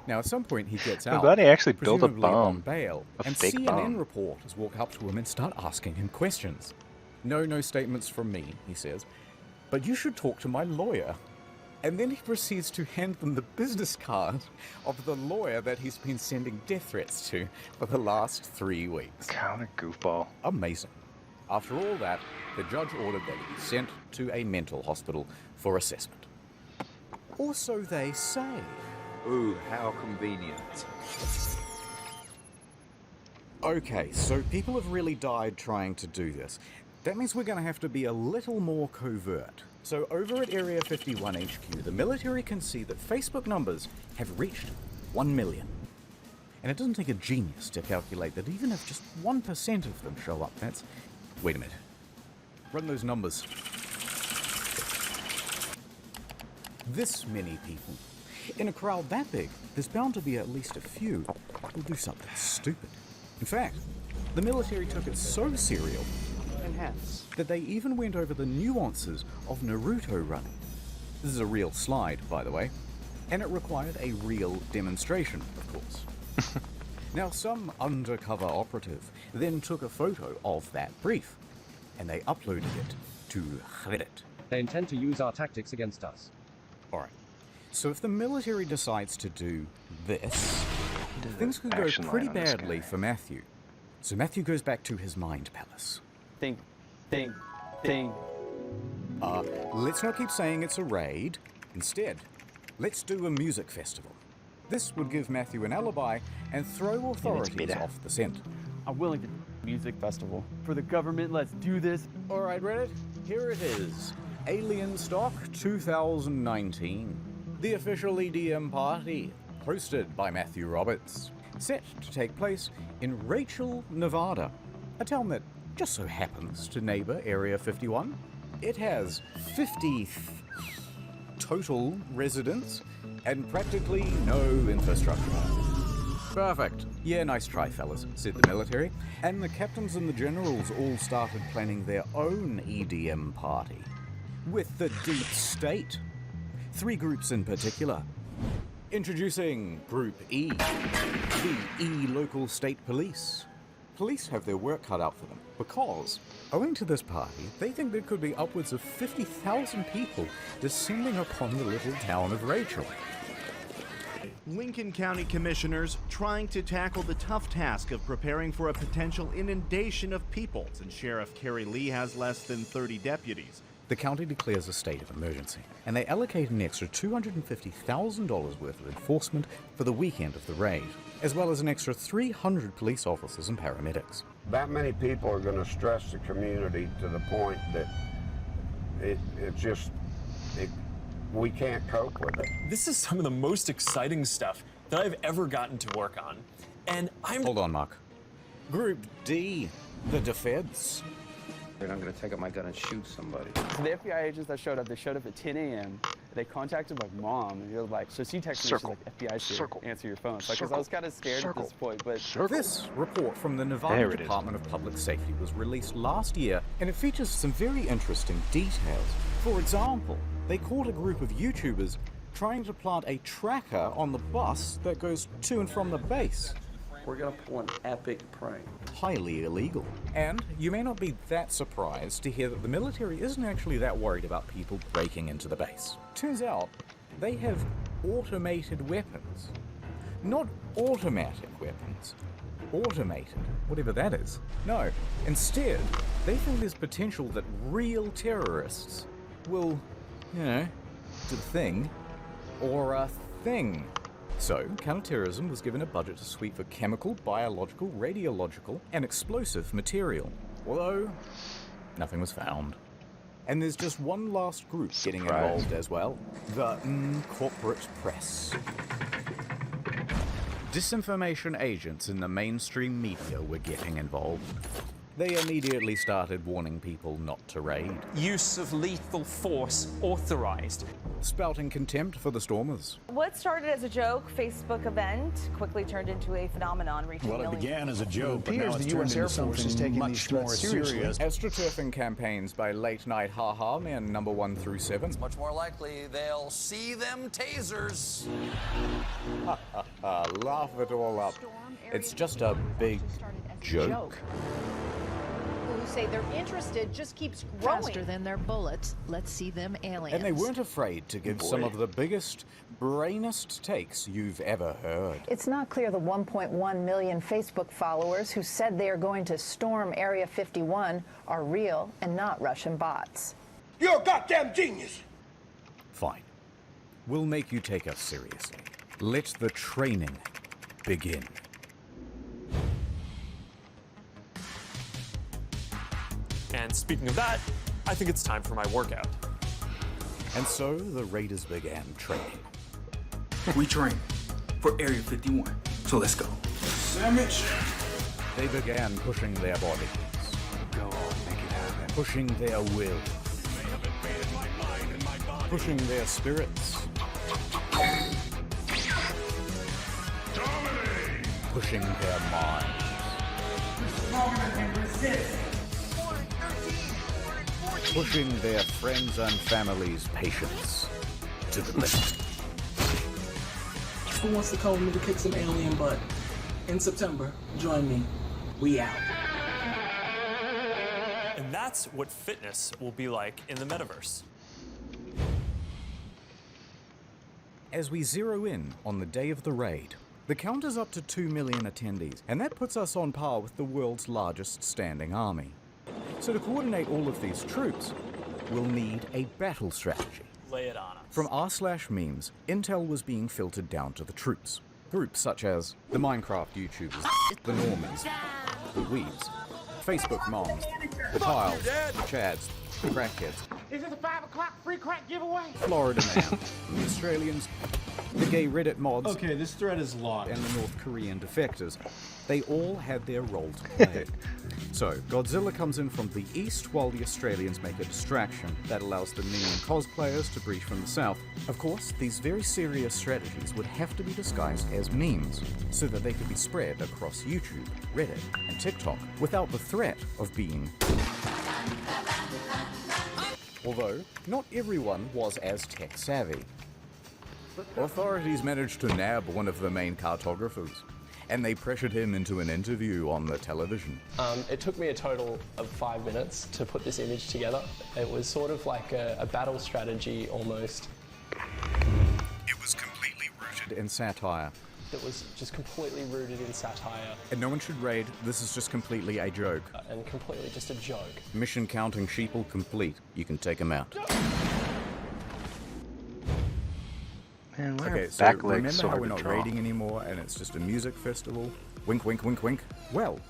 Now, at some point, he gets I'm out. glad he actually built a presumably on bomb. bail, A and fake CNN bomb. reporters walk up to him and start asking him questions. No statements from me, he says, but you should talk to my lawyer. And then he proceeds to hand them the business card of the lawyer that he's been sending death threats to for the last 3 weeks. Kind of goofball. Amazing. After all that, the judge ordered that he be sent to a mental hospital for assessment. Or so they say. Ooh, how convenient. Okay, so people have really died trying to do this. That means we're going to have to be a little more covert. So over at Area 51 HQ, the military can see that Facebook numbers have reached 1 million. And it doesn't take a genius to calculate that even if just 1% of them show up, that's... Wait a minute. Run those numbers. This many people. In a crowd that big, there's bound to be at least a few who'll do something stupid. In fact, the military took it so serial that they even went over the nuances of Naruto running. This is a real slide, by the way, and it required a real demonstration, of course. Now, some undercover operative then took a photo of that brief, and they uploaded it to Reddit. They intend to use our tactics against us. Alright, So if the military decides to do this, things could go pretty badly for Matthew. So Matthew goes back to his mind palace. Think. Let's not keep saying it's a raid. Instead, let's do a music festival. This would give Matthew an alibi and throw authorities off the scent. I'm willing to music festival. For the government, let's do this. All right, Reddit, here it is. Alien Stock 2019. The official EDM party, hosted by Matthew Roberts. Set to take place in Rachel, Nevada, a town that just so happens to neighbor Area 51. It has 50 total residents and practically no infrastructure. Perfect. Yeah, nice try, fellas, said the military. And the captains and the generals all started planning their own EDM party. With the deep state. 3 groups in particular. Introducing Group E, the E local state police. Police have their work cut out for them because, owing to this party, they think there could be upwards of 50,000 people descending upon the little town of Rachel. Lincoln County commissioners trying to tackle the tough task of preparing for a potential inundation of people, and Sheriff Kerry Lee has less than 30 deputies. The county declares a state of emergency, and they allocate an extra $250,000 worth of enforcement for the weekend of the raid, as well as an extra 300 police officers and paramedics. That many people are going to stress the community to the point that we can't cope with it. This is some of the most exciting stuff that I've ever gotten to work on. And Hold on, Mark. Group D, the defense. I'm going to take out my gun and shoot somebody. So the FBI agents that showed up, they showed up at 10 a.m. They contacted my mom, and you're like, so she texted me, she's like, FBI's here, answer your phone. So because I was kind of scared at this point, but... This report from the Nevada Department of Public Safety was released last year, and it features some very interesting details. For example, they caught a group of YouTubers trying to plant a tracker on the bus that goes to and from the base. We're going to pull an epic prank. Highly illegal. And you may not be that surprised to hear that the military isn't actually that worried about people breaking into the base. Turns out, they have automated weapons. Not automatic weapons. Automated, whatever that is. No, instead, they think there's potential that real terrorists will, do the thing, or a thing. So, counterterrorism was given a budget to sweep for chemical, biological, radiological, and explosive material. Although, nothing was found. And there's just one last group getting involved as well. The corporate press. Disinformation agents in the mainstream media were getting involved. They immediately started warning people not to raid. Use of lethal force authorized. Spouting contempt for the stormers. What started as a joke Facebook event quickly turned into a phenomenon reaching millions. Well, it began as a joke, but appears now it's the turned U.S. Air into Force is something taking much these threats more seriously. serious. Astroturfing campaigns by late-night haha men number 1 through 7. It's much more likely they'll see them tasers. Laugh it all up. It's just a big joke. Who say they're interested just keeps growing. Faster than their bullets. Let's see them aliens. And they weren't afraid to give some of the biggest, brainest takes you've ever heard. It's not clear the 1.1 million Facebook followers who said they are going to storm Area 51 are real and not Russian bots. You're a goddamn genius! Fine. We'll make you take us seriously. Let the training begin. And speaking of that, I think it's time for my workout. And so the Raiders began training. We train for Area 51, so let's go. Sandwich! They began pushing their bodies. Go on, make it happen. Pushing their will. Pushing their spirits. Dominate! Pushing their minds. Pushing their friends and families' patience to the limit. Who wants to come with me to kick some alien butt? In September, join me. We out. And that's what fitness will be like in the metaverse. As we zero in on the day of the raid, the count is up to 2 million attendees, and that puts us on par with the world's largest standing army. So to coordinate all of these troops, we'll need a battle strategy. Lay it on us. From r/memes, intel was being filtered down to the troops. Groups such as the Minecraft YouTubers, the Normans, the Weebs, Facebook moms, the Tiles, the Chads, the Crackheads, Is this a 5 o'clock free crack giveaway? Florida Man, the Australians, the gay Reddit mods. Okay, this thread is locked. And the North Korean defectors. They all had their role to play. So, Godzilla comes in from the east while the Australians make a distraction that allows the Neon cosplayers to breach from the south. Of course, these very serious strategies would have to be disguised as memes so that they could be spread across YouTube, Reddit, and TikTok without the threat of being. Although, not everyone was as tech savvy. Authorities managed to nab one of the main cartographers, and they pressured him into an interview on the television. It took me a total of 5 minutes to put this image together. It was sort of like a battle strategy almost. It was completely rooted in satire. It was just completely rooted in satire. And no one should raid, this is just completely a joke. And completely just a joke. Mission counting sheeple complete. You can take him out. Man, okay, so remember how we're not raiding anymore and it's just a music festival? Wink, wink, wink, wink. Well,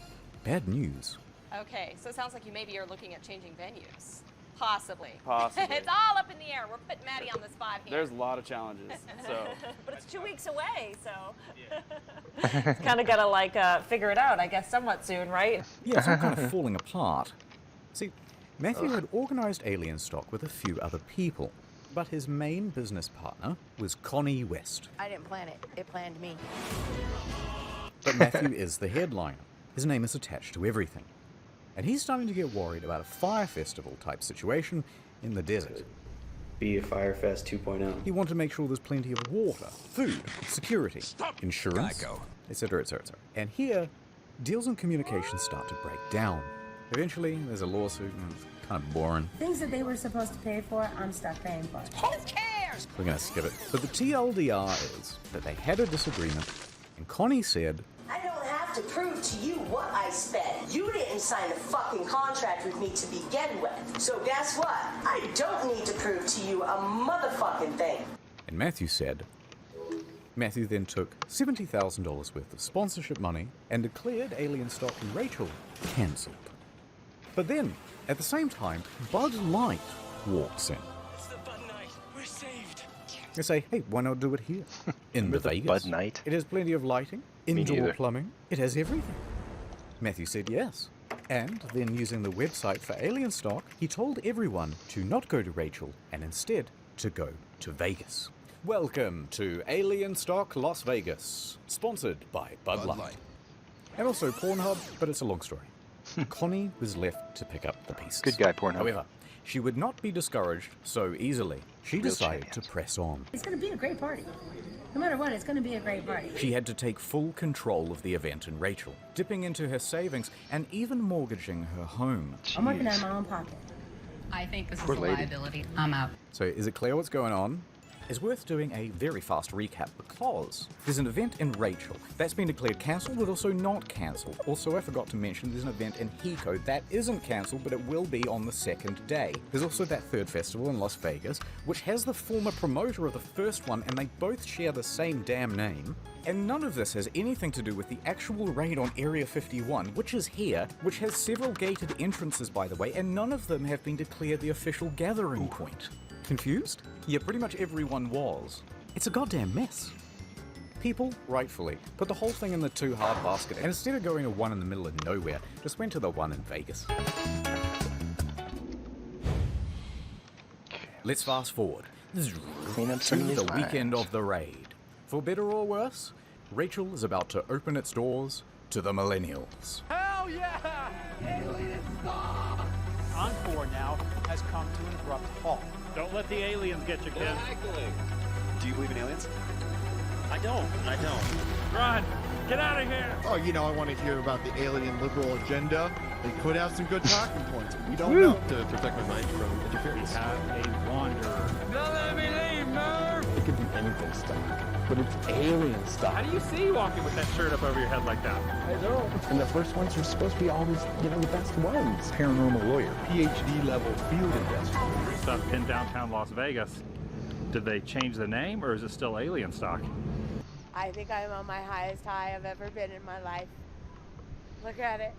bad news. Okay, so it sounds like you maybe are looking at changing venues. Possibly. Possibly. It's all up in the air. We're putting Maddie on the spot here. There's a lot of challenges, so. But it's 2 weeks away, so. It's kind of got to like figure it out, I guess, somewhat soon, right? Yeah, it's all kind of falling apart. See, Matthew had organized Alien Stock with a few other people, but his main business partner was Connie West. I didn't plan it. It planned me. But Matthew is the headliner. His name is attached to everything. And he's starting to get worried about a fire festival type situation in the desert. Be a Firefest 2.0. He wanted to make sure there's plenty of water, food, security, insurance, etc., etc. And here, deals and communications start to break down. Eventually, there's a lawsuit and it's kind of boring. Things that they were supposed to pay for, I'm stuck paying for. Who cares? We're going to skip it. But the TLDR is that they had a disagreement and Connie said, I don't have to prove to you what I spent. You didn't sign a fucking contract with me to begin with. So guess what? I don't need to prove to you a motherfucking thing. And Matthew said, Matthew then took $70,000 worth of sponsorship money and declared Alien Stock and Rachel cancelled. But then, at the same time, Bud Light walks in. It's the Bud Night. We're saved. They say, hey, why not do it here? In the Vegas. Bud Night? It has plenty of lighting, indoor plumbing, it has everything. Matthew said yes. And then using the website for Alien Stock, he told everyone to not go to Rachel and instead to go to Vegas. Welcome to Alien Stock Las Vegas, sponsored by Bud Light. And also Pornhub, but it's a long story. Connie was left to pick up the pieces. Good guy, Pornhub. However, she would not be discouraged so easily. She decided to press on. It's going to be a great party. No matter what, it's going to be a great party. She had to take full control of the event in Rachel, dipping into her savings and even mortgaging her home. I'm working out of my own pocket. I think this Poor is a lady. liability. I'm out. So is it clear what's going on? It's worth doing a very fast recap because there's an event in Rachel that's been declared cancelled but also not cancelled. Also, I forgot to mention there's an event in Hiko that isn't cancelled but it will be on the second day. There's also that third festival in Las Vegas which has the former promoter of the first one and they both share the same damn name. And none of this has anything to do with the actual raid on Area 51, which is here, which has several gated entrances by the way, and none of them have been declared the official gathering point. Confused? Yeah, pretty much everyone was. It's a goddamn mess. People, rightfully, put the whole thing in the too hard basket and instead of going to one in the middle of nowhere, just went to the one in Vegas. Let's fast forward. Clean up some of to these the weekend lines. of the raid. For better or worse, Rachel is about to open its doors to the millennials. Hell yeah! Encore now has come to an abrupt halt. Don't let the aliens get you, kid. Do you believe in aliens? I don't. Run! Get out of here! Oh, you know, I want to hear about the alien liberal agenda. They could have some good talking points. We don't know. To protect my mind from interference. We have a wanderer. Don't let me leave, Murph! It could be anything stuck, but it's alien stuff. How do you see walking with that shirt up over your head like that? I know. And the first ones are supposed to be always, the best ones. Paranormal lawyer, PhD level field investigator. Stuff in downtown Las Vegas. Did they change the name, or is it still alien stock? I think I'm on my highest high I've ever been in my life. Look at it.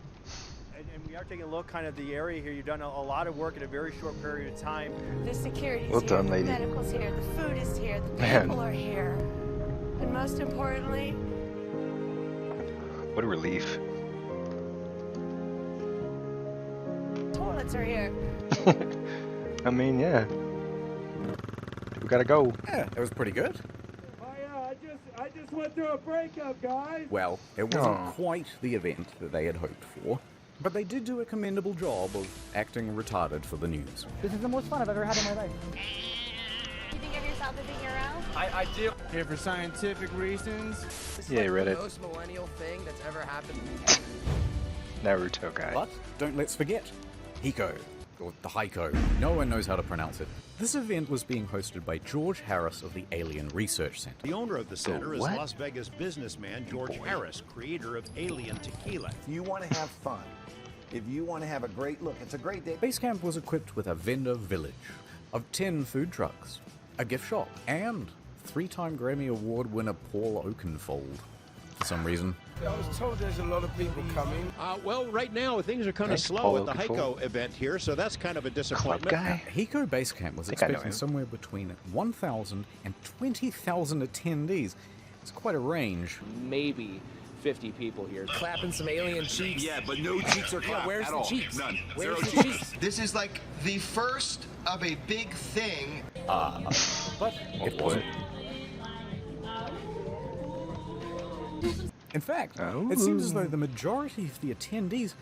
And we are taking a look kind of the area here. You've done a lot of work in a very short period of time. The security's Well here, done, the lady. medical's here, the food is here, the Man. people are here. And most importantly, What a relief. toilets are here. I mean, yeah. We gotta go. Yeah, it was pretty good. I just went through a breakup, guys. Well, it wasn't quite the event that they had hoped for, but they did do a commendable job of acting retarded for the news. This is the most fun I've ever had in my life. You think of yourself as being around? I do. Here for scientific reasons. Yeah, you read it. The most millennial thing that's ever happened. Naruto guy. But don't let's forget, Hiko, or the Heiko. No one knows how to pronounce it. This event was being hosted by George Harris of the Alien Research Center. The owner of the center is what? Las Vegas businessman George Harris, creator of Alien Tequila. If you want to have fun, if you want to have a great look, it's a great day. Base camp was equipped with a vendor village of 10 food trucks, a gift shop, and 3-time Grammy Award winner Paul Oakenfold. For some reason. I was told there's a lot of people coming. Well, right now things are kind of Thanks, slow Paul at the Oakenfold. Heiko event here, so that's kind of a disappointment. Hiko Base Camp was Think I know expecting him. somewhere between 1,000 and 20,000 attendees. It's quite a range. Maybe 50 people here. Clapping some alien cheeks. Yeah, but no cheeks are clapped where's at the all. cheeks? None. Where's Zero the cheeks. cheeks? This is like the first of a big thing. But it wasn't. In fact, it seems as though the majority of the attendees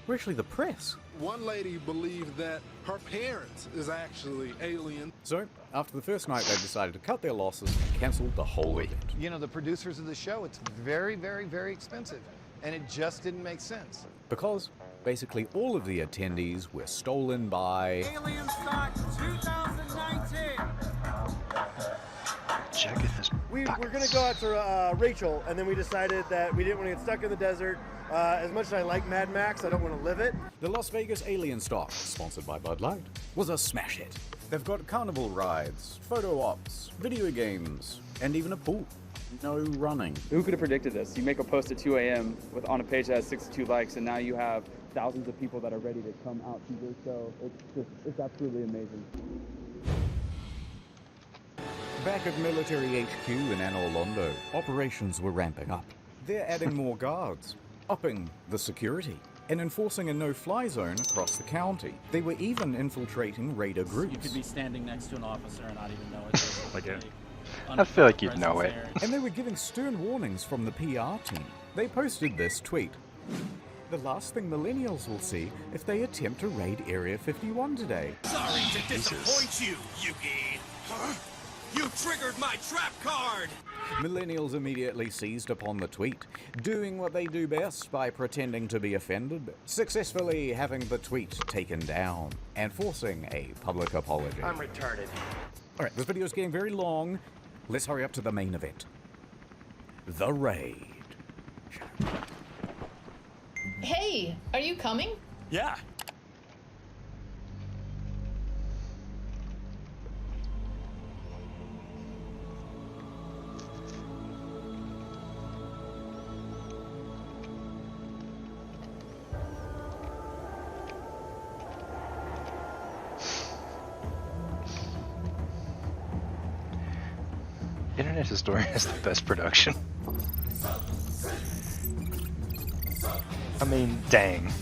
were actually the press. One lady believed that her parents is actually alien. So, after the first night, they decided to cut their losses and cancelled the whole event. You know, the producers of the show, it's very, very, very expensive. And it just didn't make sense. Because basically all of the attendees were stolen by... Alien Stock 2019. Checking this. We were going to go out to Rachel, and then we decided that we didn't want to get stuck in the desert. As much as I like Mad Max, I don't want to live it. The Las Vegas Alien Stock, sponsored by Bud Light, was a smash hit. They've got carnival rides, photo ops, video games, and even a pool. No running. Who could have predicted this? You make a post at 2 a.m. on a page that has 62 likes, and now you have thousands of people that are ready to come out to your show. It's absolutely amazing. Back at Military HQ in Anne Orlando, operations were ramping up. They're adding more guards, upping the security, and enforcing a no-fly zone across the county. They were even infiltrating raider groups. You could be standing next to an officer and not even know it. Like it. I feel like you'd know it. And they were giving stern warnings from the PR team. They posted this tweet. The last thing millennials will see if they attempt to raid Area 51 today. Sorry to disappoint you, Yuki. Huh? You triggered my trap card! Millennials immediately seized upon the tweet, doing what they do best by pretending to be offended, successfully having the tweet taken down, and forcing a public apology. I'm retarded. Alright, this video is getting very long. Let's hurry up to the main event. The raid. Hey, are you coming? Yeah. Internet Historian has the best production. I mean, dang.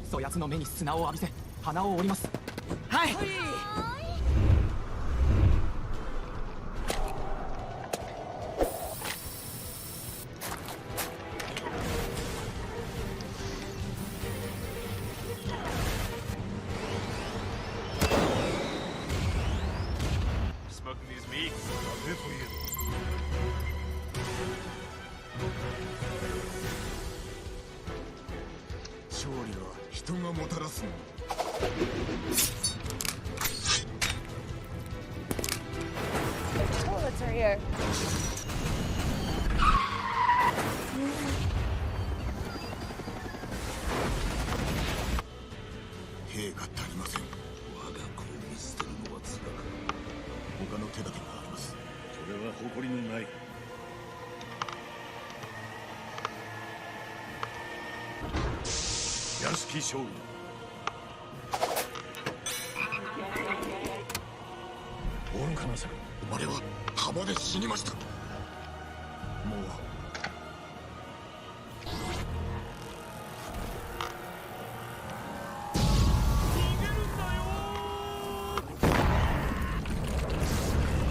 そやつの目に砂を浴びせ鼻を折ります。はい。Smoking these meats. Good for you. 勝利は人がもたらすもの。Oh, it's right here.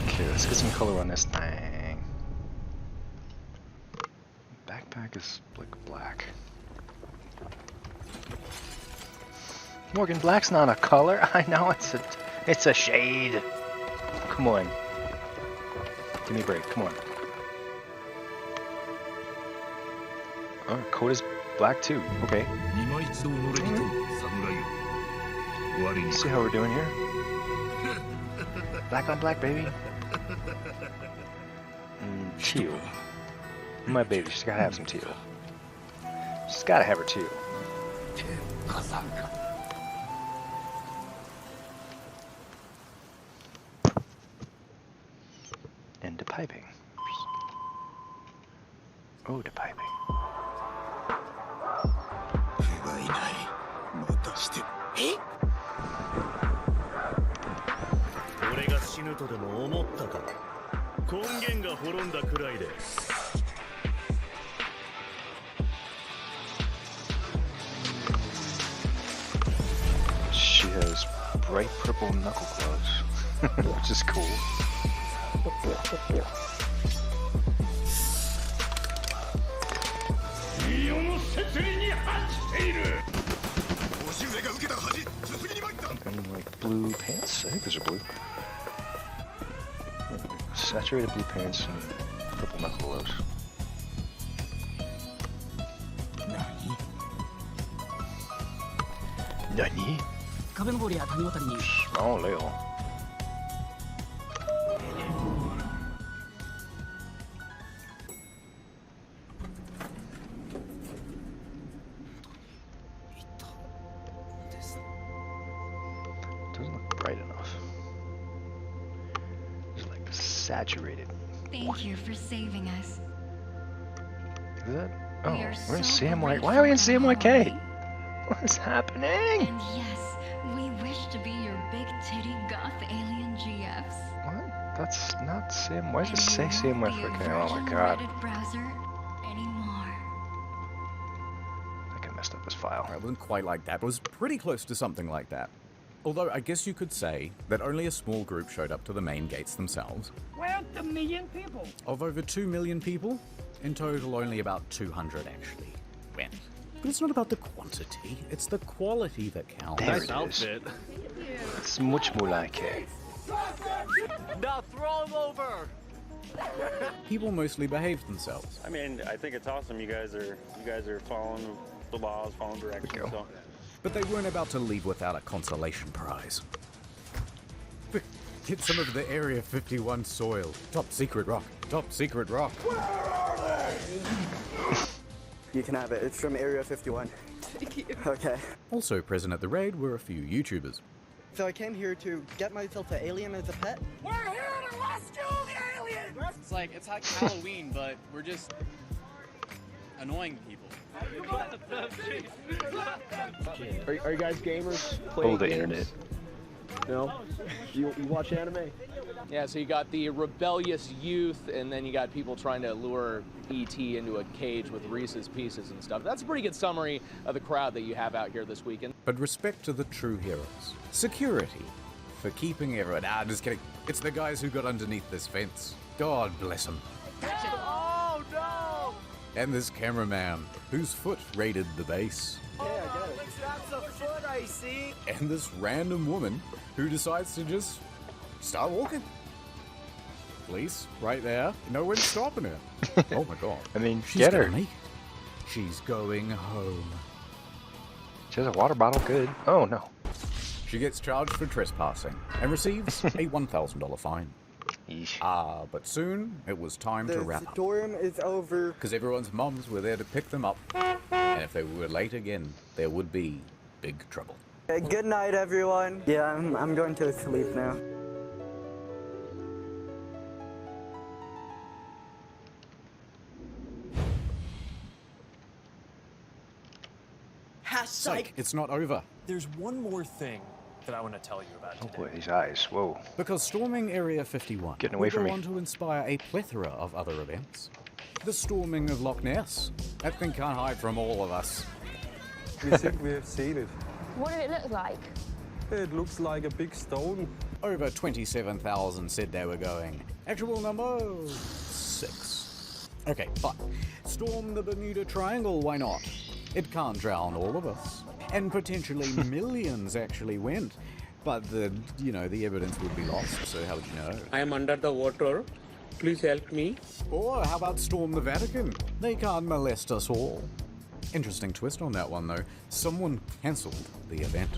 Okay, let's get some color on this thing. Backpack is like black. Morgan, black's not a color. I know it's a shade. Come on. Give me a break. Come on. Oh, coat is black too. Okay. See how we're doing here? Black on black, baby. Teal. My baby, she's gotta have some teal. She's gotta have her teal. Into piping. Oh, to piping. She has bright purple knuckle gloves, which is cool. And like blue pants, I think those are blue. Saturated blue pants and purple knuckle gloves. Nani? Small little. Doesn't look bright enough. It's like saturated. Thank you for saving us. Is that? Oh, We are we're in so CMY. Why are we in CMYK? What is happening? And yes, we wish to be your big titty goth alien GFs. What? That's not CM. Why does it say And CMY you won't for be a Oh my virgin god. Reddit browser anymore. I think I messed up this file. It wasn't quite like that. It was pretty close to something like that. Although I guess you could say that only a small group showed up to the main gates themselves. Well, the million people. Of over 2 million people, in total only about 200 actually went. But it's not about the quantity, it's the quality that counts. There it is. It's much more like it. Now throw him over! People mostly behaved themselves. I mean, I think it's awesome. You guys are following the laws, following directions. So. But they weren't about to leave without a consolation prize. Get some of the Area 51 soil. Top secret rock. Top secret rock. You can have it. It's from Area 51. Thank you. Okay. Also present at the raid were a few YouTubers. So I came here to get myself an alien as a pet. We're here to rescue the alien! It's like Halloween, but we're just annoying people. Are you guys gamers? Oh, the internet. No? You watch anime? Yeah, so you got the rebellious youth, and then you got people trying to lure E.T. into a cage with Reese's Pieces and stuff. That's a pretty good summary of the crowd that you have out here this weekend. But respect to the true heroes. Security. For keeping everyone... Ah, just kidding. It's the guys who got underneath this fence. God bless them. Oh no! And this cameraman, whose foot raided the base. Yeah, I get it. That's a foot I see. And this random woman who decides to just start walking. Police, right there. No one's stopping her. Oh my god. I mean, She's get gonna her. make it. She's going home. She has a water bottle, good. Oh no. She gets charged for trespassing and receives a $1,000 fine. But soon it was time to wrap up. The storm is over. Because everyone's mums were there to pick them up. And if they were late again, there would be big trouble. Okay, good night, everyone. Yeah, I'm going to sleep now. Psych, it's not over. There's one more thing that I want to tell you about today. Oh boy, these eyes, whoa. Because storming Area 51 Getting away will from go me. on to inspire a plethora of other events. The storming of Loch Ness. That thing can't hide from all of us. We think we have seen it. What did it look like? It looks like a big stone. Over 27,000 said they were going. Actual number 6. Okay, but storm the Bermuda Triangle, why not? It can't drown all of us. And potentially millions actually went. But the evidence would be lost, so how would you know? I am under the water. Please help me. Or how about storm the Vatican? They can't molest us all. Interesting twist on that one, though. Someone cancelled the event.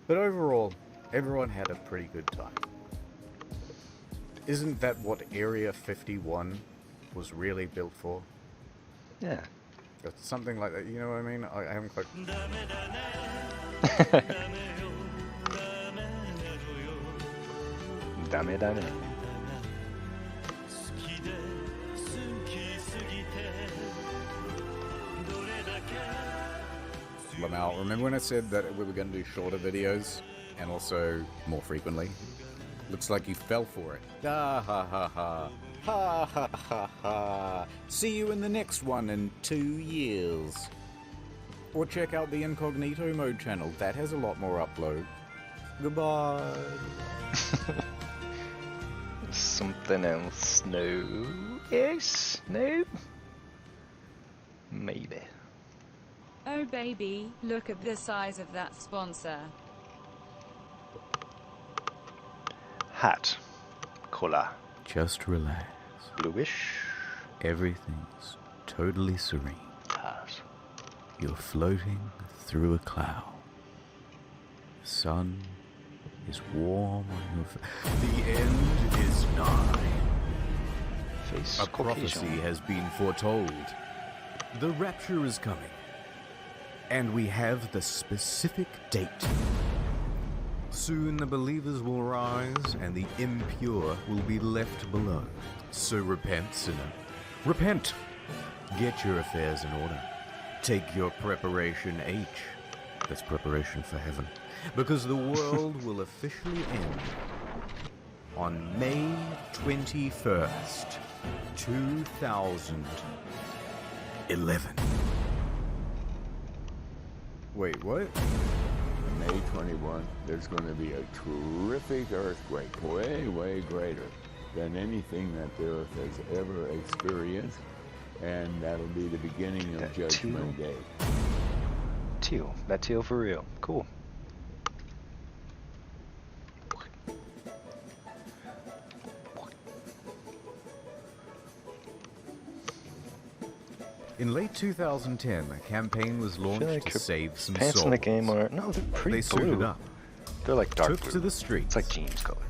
But overall, everyone had a pretty good time. Isn't that what Area 51 was really built for? Yeah. It's something like that, you know what I mean? I haven't quite... Dame. Lamau, remember when I said that we were going to do shorter videos and also more frequently? Looks like you fell for it. Ha ha ha ha. Ha ha ha ha. See you in the next one in 2 years. Or check out the Incognito Mode channel. That has a lot more upload. Goodbye. Something else. No. Yes. No. Maybe. Oh baby, look at the size of that sponsor. Hat. Collar. Just relax. Bluish. Everything's totally serene. Yes. You're floating through a cloud. The sun is warm on your face. The end is nigh. Face A prophecy has been foretold. The rapture is coming. And we have the specific date. Soon the believers will rise and the impure will be left below. So repent, sinner. Repent! Get your affairs in order. Take your preparation H. That's preparation for heaven. Because the world will officially end on May 21st, 2011. Wait, what? May 21, there's going to be a terrific earthquake, way greater than anything that the Earth has ever experienced, and that'll be the beginning of Judgment Day. Teal. That teal for real. Cool. In late 2010, a campaign was launched to save some pants souls. in the game are they're pretty They suited blue. up, They're like dark took blue. to the streets. It's like jeans color.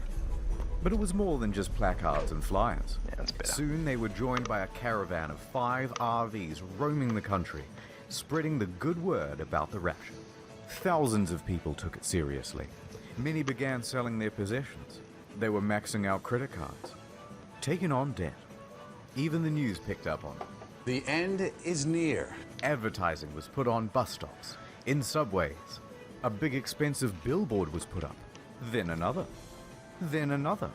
But it was more than just placards and flyers. Yeah, that's better. Soon they were joined by a caravan of 5 RVs roaming the country, spreading the good word about the rapture. Thousands of people took it seriously. Many began selling their possessions. They were maxing out credit cards, taking on debt. Even the news picked up on it. The end is near. Advertising was put on bus stops, in subways. A big expensive billboard was put up. Then another. Then another.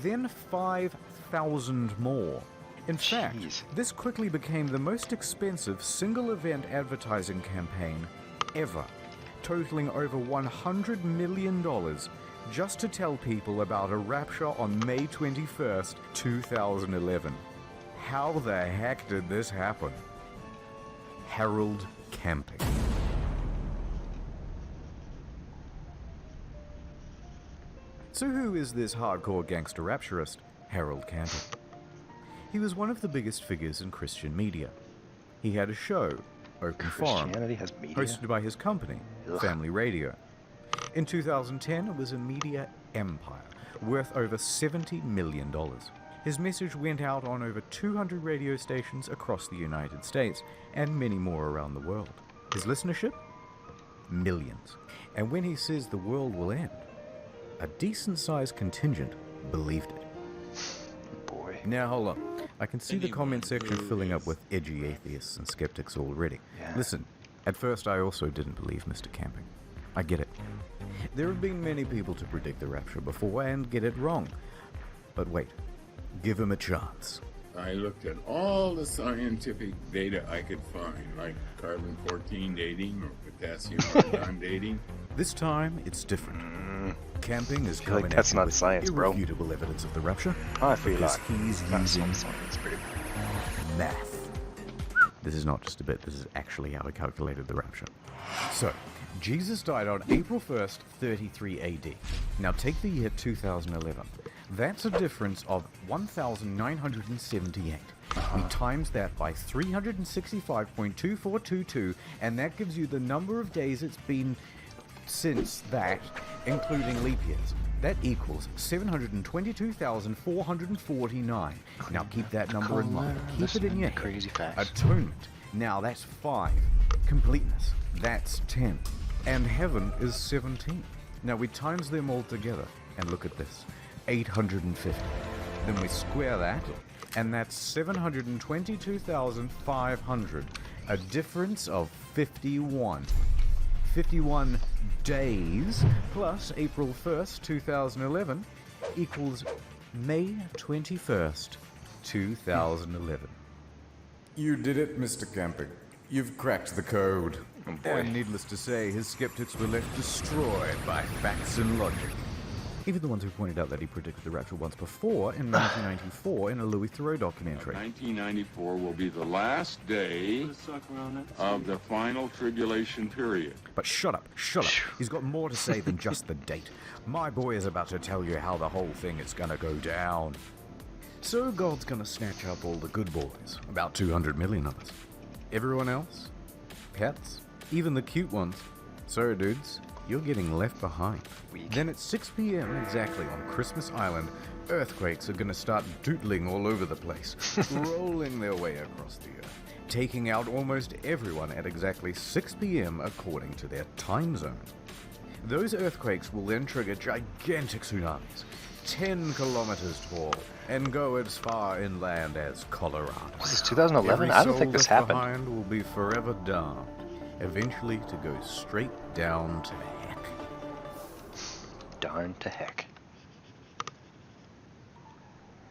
Then 5,000 more. In fact, this quickly became the most expensive single-event advertising campaign ever, totaling over $100 million just to tell people about a rapture on May 21st, 2011. How the heck did this happen? Harold Camping. So who is this hardcore gangster rapturist, Harold Camping? He was one of the biggest figures in Christian media. He had a show, Open Forum, hosted by his company, Family Radio. In 2010, it was a media empire, worth over $70 million. His message went out on over 200 radio stations across the United States, and many more around the world. His listenership? Millions. And when he says the world will end, a decent-sized contingent believed it. Boy. Now hold on. I can see the comment section filling up with edgy atheists and skeptics already. Yeah. Listen, at first I also didn't believe Mr. Camping. I get it. There have been many people to predict the rapture before and get it wrong. But wait, give him a chance. I looked at all the scientific data I could find, like carbon-14 dating or potassium-argon dating. This time, it's different. Camping is coming like that's at you not with science, bro. irrefutable evidence of the rapture. I feel because like he's that's using not science, bro. math. This is not just a bit, this is actually how he calculated the rapture. So, Jesus died on April 1st, 33 AD. Now take the year 2011. That's a difference of 1,978. We times that by 365.2422, and that gives you the number of days it's been since that, including leap years. That equals 722,449. Now keep that number in mind. Keep it in your head. Crazy fast. Atonement. Now that's 5. Completeness. That's 10. And heaven is 17. Now we times them all together, and look at this. 850. Then we square that, and that's 722,500. A difference of 51. 51 days plus April 1st, 2011 equals May 21st, 2011. You did it, Mr. Camping. You've cracked the code. Oh boy. And needless to say, his skeptics were left destroyed by facts and logic. Even the ones who pointed out that he predicted the rapture once before in 1994 in a Louis Theroux documentary. 1994 will be the last day of the final tribulation period. But shut up, shut up. He's got more to say than just the date. My boy is about to tell you how the whole thing is gonna go down. So God's gonna snatch up all the good boys, about 200 million of us. Everyone else? Pets? Even the cute ones. So dudes, you're getting left behind. Then at 6 p.m. exactly on Christmas Island, earthquakes are gonna start doodling all over the place, rolling their way across the earth, taking out almost everyone at exactly 6 p.m. according to their time zone. Those earthquakes will then trigger gigantic tsunamis, 10 kilometers tall, and go as far inland as Colorado. Was this 2011? Every I don't think soul this left happened. behind will be forever damned, eventually to go straight down to heck. Darn to heck.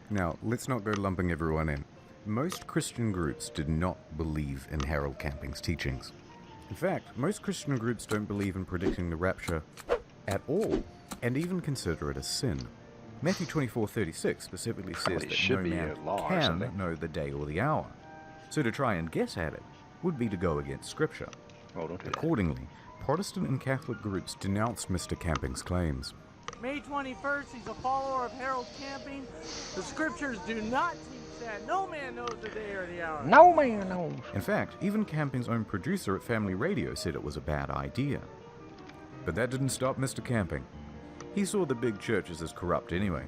Now, let's not go lumping everyone in. Most Christian groups did not believe in Harold Camping's teachings. In fact, most Christian groups don't believe in predicting the rapture at all, and even consider it a sin. Matthew 24:36 specifically says it that should no be man a law or can something. know the day or the hour. So to try and guess at it would be to go against Scripture. Oh, don't do that. Accordingly, Protestant and Catholic groups denounced Mr. Camping's claims. May 21st, he's a follower of Harold Camping. The scriptures do not teach that. No man knows the day or the hour. No man knows. In fact, even Camping's own producer at Family Radio said it was a bad idea. But that didn't stop Mr. Camping. He saw the big churches as corrupt anyway,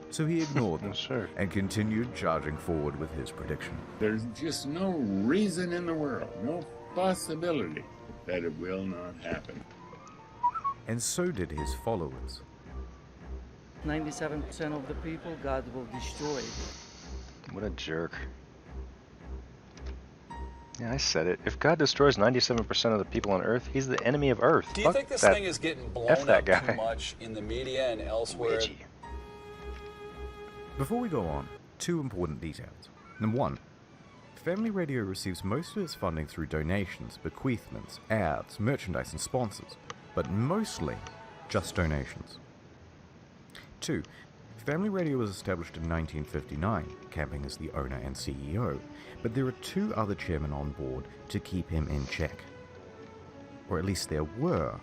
so he ignored them and continued charging forward with his prediction. There's just no reason in the world, no possibility that it will not happen. And so did his followers. 97% of the people God will destroy. What a jerk. Yeah, I said it. If God destroys 97% of the people on Earth, he's the enemy of Earth. Do you think this thing is getting blown up guy. too much in the media and elsewhere? Before we go on, two important details. Number one, Family Radio receives most of its funding through donations, bequeathments, ads, merchandise, and sponsors, but mostly just donations. 2. Family Radio was established in 1959, Camping as the owner and CEO, but there are two other chairmen on board to keep him in check. Or at least there were.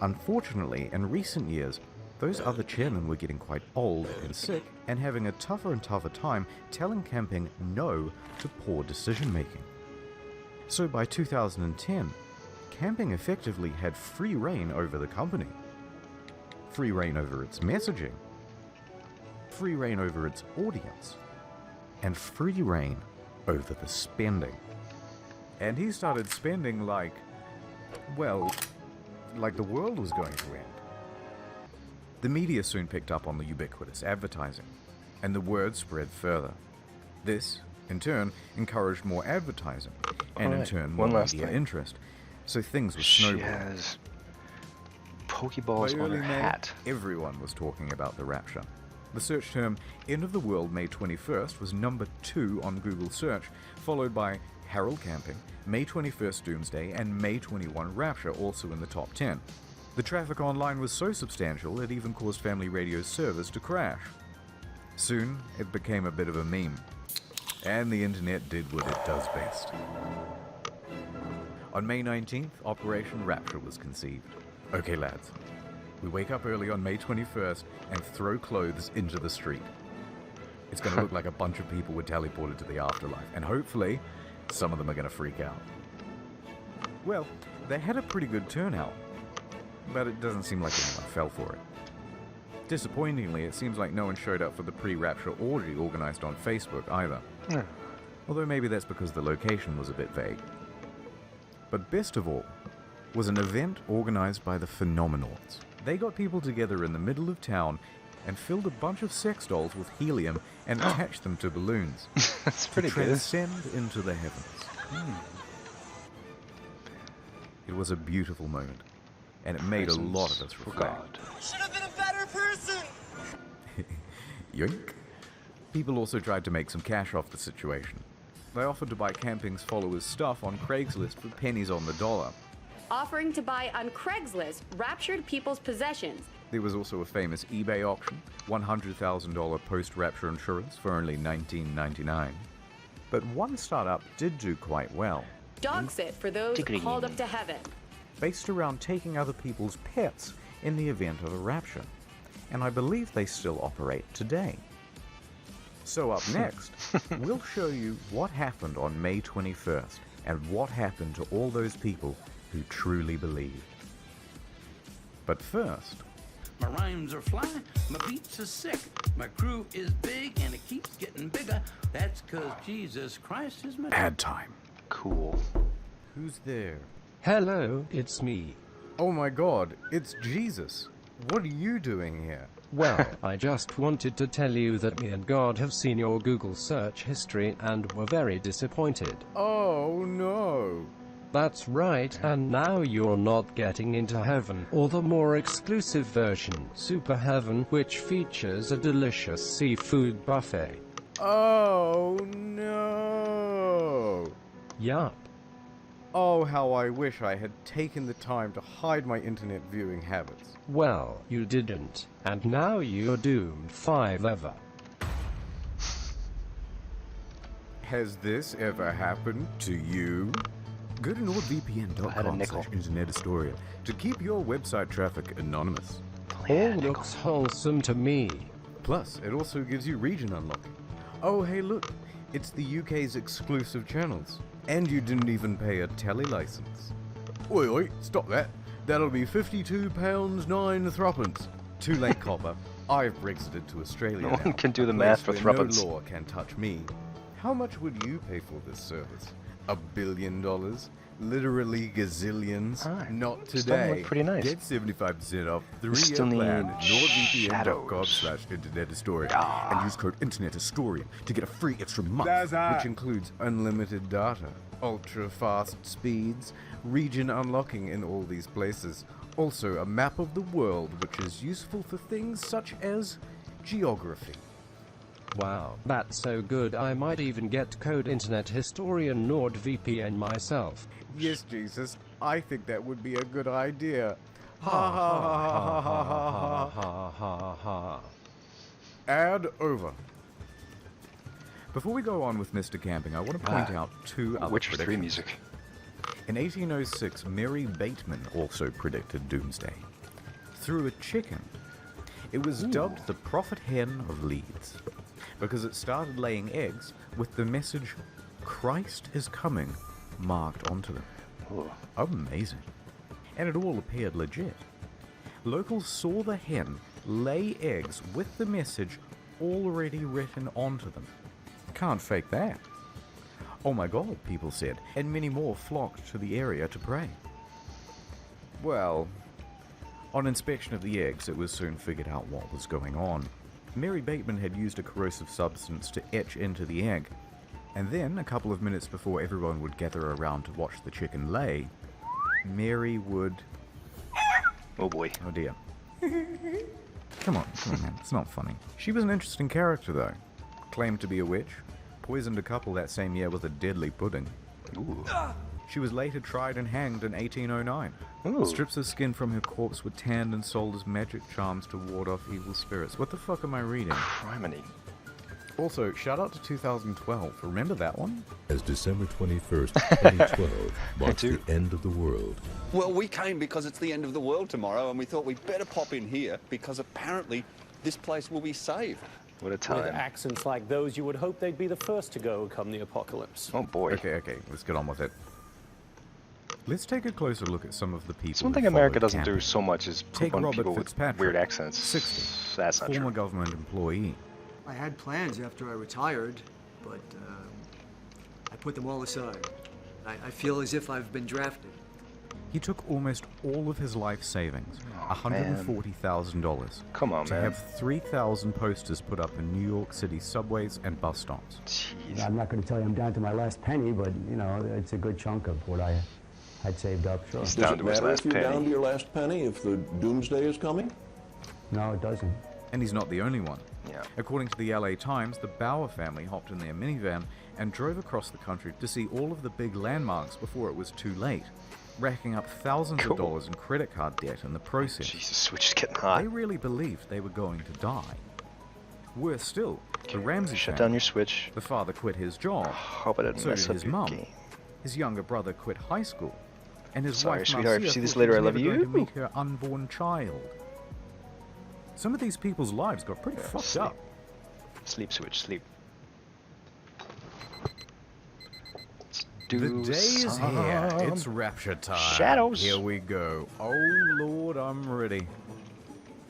Unfortunately, in recent years, those other chairmen were getting quite old and sick and having a tougher and tougher time telling Camping no to poor decision making. So by 2010, Camping effectively had free reign over the company. Free reign over its messaging, free reign over its audience, and free reign over the spending. And he started spending like the world was going to end. The media soon picked up on the ubiquitous advertising, and the word spread further. This, in turn, encouraged more advertising, and in turn more media interest. So things were snowballing. She has Pokeballs on her hat. Everyone was talking about the rapture. The search term "End of the World May 21st" was number 2 on Google search, followed by Harold Camping, May 21st Doomsday, and May 21 Rapture, also in the top 10. The traffic online was so substantial it even caused Family Radio's servers to crash. Soon, it became a bit of a meme, and the internet did what it does best. On May 19th, Operation Rapture was conceived. Okay lads, we wake up early on May 21st and throw clothes into the street. It's going to look like a bunch of people were teleported to the afterlife, and hopefully, some of them are going to freak out. Well, they had a pretty good turnout, but it doesn't seem like anyone fell for it. Disappointingly, it seems like no one showed up for the pre-rapture orgy organized on Facebook either. Although maybe that's because the location was a bit vague. But best of all was an event organized by the Phenomenauts. They got people together in the middle of town and filled a bunch of sex dolls with helium and attached them to balloons. That's pretty to good. transcend into the heavens. It was a beautiful moment, and it made a lot of us reflect. Should have been a better person! Yoink. People also tried to make some cash off the situation. They offered to buy Camping's followers' stuff on Craigslist for pennies on the dollar. Offering to buy on Craigslist raptured people's possessions. There was also a famous eBay auction, $100,000 post-rapture insurance for only $19.99. But one startup did do quite well. Dog sit for those called up to heaven. Based around taking other people's pets in the event of a rapture. And I believe they still operate today. So up next, we'll show you what happened on May 21st and what happened to all those people who truly believed. But first, my rhymes are fly, my beats are sick, my crew is big and it keeps getting bigger. That's 'cause Jesus Christ is my ad time. Cool. Who's there? Hello, it's me. Oh my God, it's Jesus. What are you doing here? Well, I just wanted to tell you that me and God have seen your Google search history and were very disappointed. Oh no. That's right, and now you're not getting into heaven, or the more exclusive version, Super Heaven, which features a delicious seafood buffet. Oh no. Yup. Oh, how I wish I had taken the time to hide my internet viewing habits. Well, you didn't, and now you're doomed forever. Has this ever happened to you? Go to nordvpn.com/internet to keep your website traffic anonymous. All looks wholesome to me. Plus, it also gives you region unlocking. Oh, hey look, it's the UK's exclusive channels. And you didn't even pay a telly license. Oi, stop that. That'll be £52.09. Too late, copper. I've Brexited to Australia No now. one can do the A math place for where thruppence. No law can touch me. How much would you pay for this service? $1 billion? Literally gazillions? Not today. Starting to look pretty nice. Get 75% off We 3-year still need plan at nordvpn.com shadows. /InternetHistorian and use code InternetHistorian to get a free extra month, which includes unlimited data, ultra-fast speeds, region unlocking in all these places, also a map of the world which is useful for things such as geography. Wow, that's so good I might even get code Internet Historian NordVPN myself. Yes, Jesus, I think that would be a good idea. Ha ha ha ha ha ha ha ha. Ad over. Before we go on with Mr. Camping, I want to point out two other Witcher 3 predictions. music. In 1806, Mary Bateman also predicted doomsday. Through a chicken. It was dubbed the Prophet Hen of Leeds, because it started laying eggs with the message, Christ is coming, marked onto them. Amazing. And it all appeared legit. Locals saw the hen lay eggs with the message already written onto them. Can't fake that. Oh my god, people said, and many more flocked to the area to pray. Well, on inspection of the eggs, it was soon figured out what was going on. Mary Bateman had used a corrosive substance to etch into the egg, and then, a couple of minutes before everyone would gather around to watch the chicken lay, Mary would... Oh boy. Oh dear. Come on, man, it's not funny. She was an interesting character, though. Claimed to be a witch, poisoned a couple that same year with a deadly pudding. Ooh. She was later tried and hanged in 1809. Ooh. Strips of skin from her corpse were tanned and sold as magic charms to ward off evil spirits. What the fuck am I reading? Criminy. Also, shout out to 2012. Remember that one? As December 21st, 2012 marks the end of the world. Well, we came because it's the end of the world tomorrow, and we thought we'd better pop in here because apparently this place will be saved. What a With time. accents like those, you would hope they'd be the first to go come the apocalypse. Oh boy. Okay, let's get on with it. Let's take a closer look at some of the people. It's one who thing America followed doesn't camping. do so much is Take poop on Robert people with Fitzpatrick, weird accents. 60, That's not former true. government employee. I had plans after I retired, but I put them all aside. I feel as if I've been drafted. He took almost all of his life savings, $140,000. Come on, to man. have 3,000 posters put up in New York City subways and bus stops. Jeez. I'm not going to tell you I'm down to my last penny, but, you know, it's a good chunk of what I had saved up, sure. He's Does down it to his matter last if you're penny. down to your last penny if the doomsday is coming? No, it doesn't. And he's not the only one. Yeah. According to the LA Times, the Bauer family hopped in their minivan and drove across the country to see all of the big landmarks before it was too late, racking up thousands of dollars in credit card debt in the process. Jesus, which is getting hot. They really believed they were going to die. Worse still, the Ramsey Shut family. down your Switch. The father quit his job. Hope I didn't So mess did up his your mum. game. His younger brother quit high school. And his Sorry, wife, sweetheart, if you Marcia, see this thought later, she I was love never going you. to meet her unborn child. Some of these people's lives got pretty fucked sleep. up. Sleep, Switch, sleep. The Do day is here. some It's rapture time. shadows. Here we go. Oh Lord, I'm ready.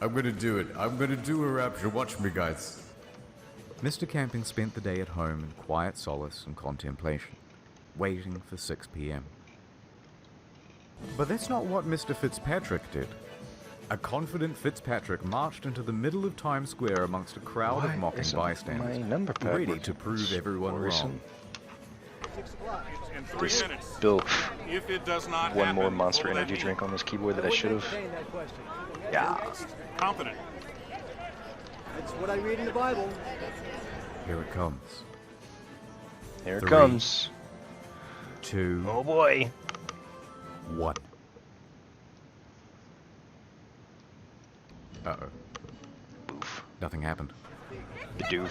I'm gonna do it. I'm gonna do a rapture. Watch me, guys. Mr. Camping spent the day at home in quiet solace and contemplation, waiting for 6 p.m. But that's not what Mr. Fitzpatrick did. A confident Fitzpatrick marched into the middle of Times Square amongst a crowd of Why mocking isn't bystanders, my number pad ready working? to prove everyone Worrisome. wrong. In 3 Just minutes. spilled If it does not one happen, more Monster pull that Energy meat. drink on this keyboard that I should have. Yeah. Confident. That's what I read in the Bible. Here it comes. Here it 3, comes. 2, Oh boy. 1. Uh-oh. Boof. Nothing happened. The doof.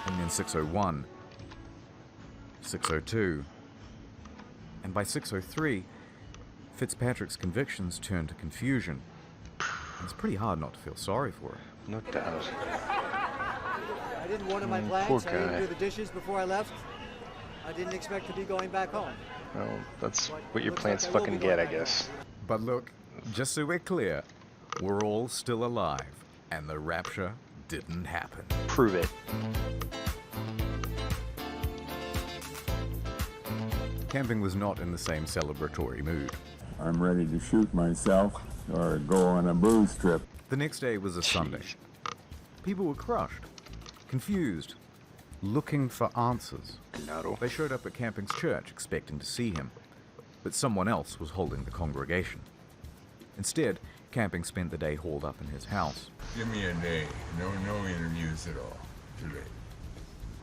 And then 601, 602, and by 603, Fitzpatrick's convictions turned to confusion. And it's pretty hard not to feel sorry for him. No doubt. I didn't water my poor plants. I didn't guy. do the dishes before I left. I didn't expect to be going back home. Well, that's what your Looks plants like I will fucking be get, going I back guess. But look, just so we're clear, we're all still alive, and the rapture didn't happen. Prove it. Camping was not in the same celebratory mood. I'm ready to shoot myself or go on a booze trip. The next day was a Sunday. People were crushed, confused, looking for answers. They showed up at Camping's church expecting to see him, but someone else was holding the congregation. Instead, Camping spent the day holed up in his house. Give me a day. No interviews at all today.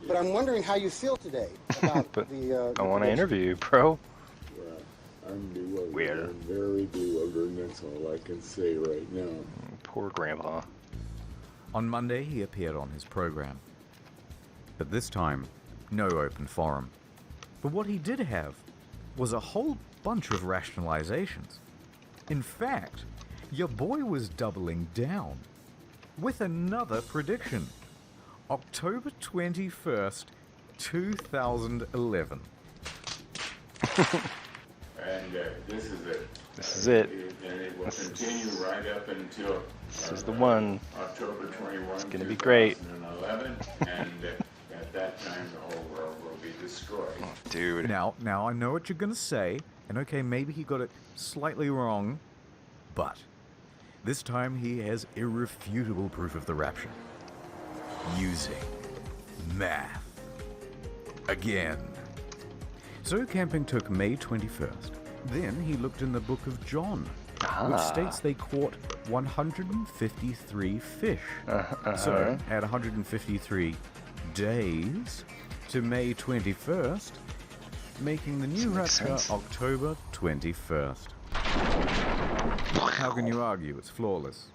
But I'm wondering how you feel today about but the... I want to interview you, bro. I'm bewildered. Weird. I'm very bewildered, and that's all I can say right now. Poor Grandpa. On Monday, he appeared on his program. But this time, no open forum. But what he did have was a whole bunch of rationalizations. In fact, your boy was doubling down with another prediction. October 21st, 2011. And this is it. This is it. And it will continue right up until This is the one. October 21, It's going to be great. 2011, and at that time the whole world will be destroyed. Dude. Now I know what you're gonna say, and okay, maybe he got it slightly wrong, but this time he has irrefutable proof of the rapture. Using math. Again. So Camping took May 21st. Then he looked in the book of John, which states they caught 153 fish. So add 153 days to May 21st, making the new rapture October 21st. How can you argue? It's flawless.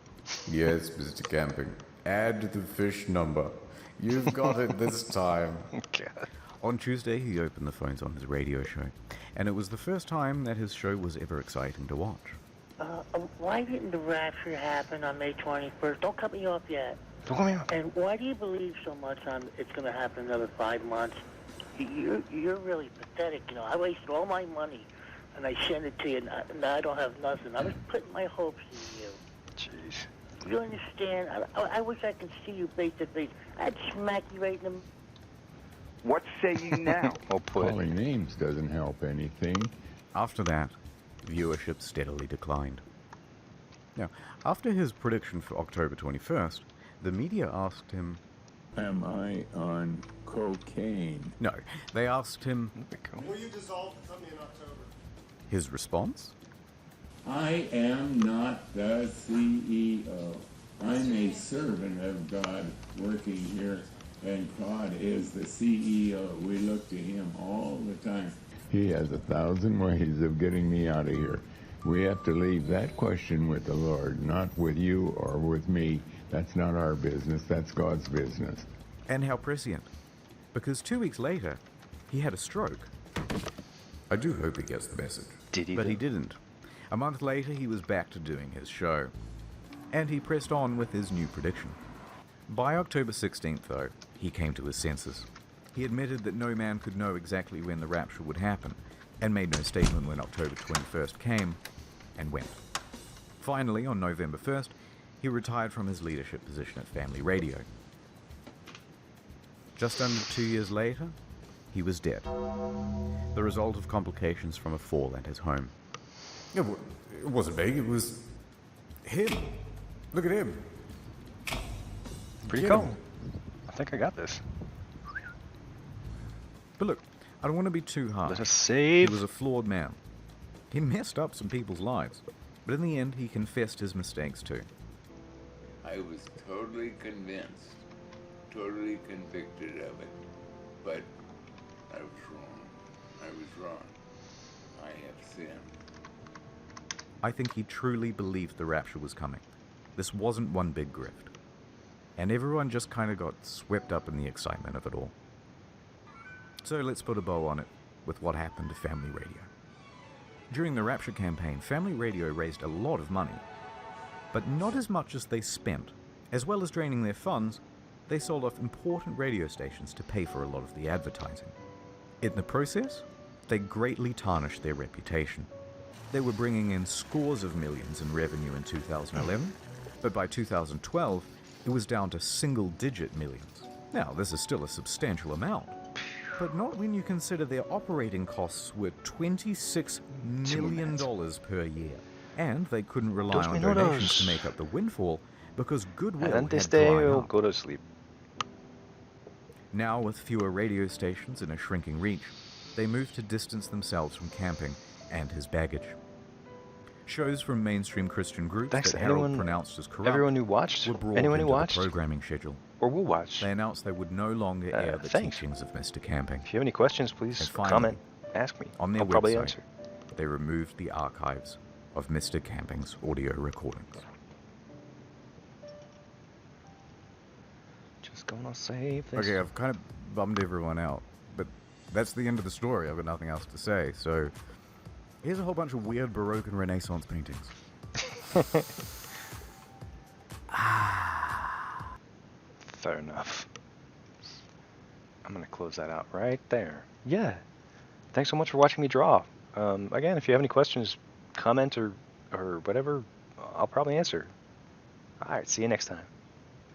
Yes, Mr. Camping. Add the fish number. You've got it this time. God. On Tuesday, he opened the phones on his radio show, and it was the first time that his show was ever exciting to watch. Why didn't the rapture happen on May 21st? Don't cut me off yet. Don't cut me off. And why do you believe so much on it's going to happen another 5 months? You're really pathetic. You know, I wasted all my money, and I sent it to you, and now I don't have nothing. I was putting my hopes in you. Jeez. You understand? I wish I could see you face to face. I'd smack you right in the... What say you now? Well put. Calling names doesn't help anything. After that, viewership steadily declined. Now, after his prediction for October 21st, the media asked him, Am I on cocaine? No, they asked him, Will you dissolve the company in October? his response? I am not the CEO. I'm a servant of God working here, and God is the CEO. We look to him all the time. He has 1,000 ways of getting me out of here. We have to leave that question with the Lord, not with you or with me. That's not our business. That's God's business. And how prescient. Because 2 weeks later, he had a stroke. I do hope he gets the message. Did he? But he didn't. A month later, he was back to doing his show. And he pressed on with his new prediction. By October 16th, though, he came to his senses. He admitted that no man could know exactly when the rapture would happen, and made no statement when October 21st came and went. Finally, on November 1st, he retired from his leadership position at Family Radio. Just under 2 years later, he was dead. The result of complications from a fall at his home. It wasn't me, it was him. Look at him. Pretty cool. I think I got this. But look, I don't want to be too hard. Let us save. He was a flawed man. He messed up some people's lives, but in the end, he confessed his mistakes too. I was totally convinced, totally convicted of it, but I was wrong. I was wrong. I have sinned. I think he truly believed the rapture was coming. This wasn't one big grift. And everyone just kind of got swept up in the excitement of it all. So let's put a bow on it with what happened to Family Radio. During the Rapture campaign, Family Radio raised a lot of money, but not as much as they spent. As well as draining their funds, they sold off important radio stations to pay for a lot of the advertising. In the process, they greatly tarnished their reputation. They were bringing in scores of millions in revenue in 2011, but by 2012, it was down to single-digit millions. Now, this is still a substantial amount, but not when you consider their operating costs were $26 million per year. And they couldn't rely on donations to make up the windfall because goodwill had dried up. Go to sleep. Now, with fewer radio stations and a shrinking reach, they moved to distance themselves from camping and his baggage. Shows from mainstream Christian groups that Harold pronounced as corrupt everyone who watched, were brought anyone who into watched, the programming schedule. or will watch. They announced they would no longer air the teachings of Mr. Camping. If you have any questions, please Finally, comment, ask me. On their I'll probably website, answer. they removed the archives of Mr. Camping's audio recordings. Just gonna save this. Okay, I've kind of bummed everyone out, but that's the end of the story. I've got nothing else to say. So here's a whole bunch of weird Baroque and Renaissance paintings. Fair enough. I'm gonna close that out right there. Yeah. Thanks so much for watching me draw. Again, if you have any questions, comment or whatever, I'll probably answer. Alright, see you next time.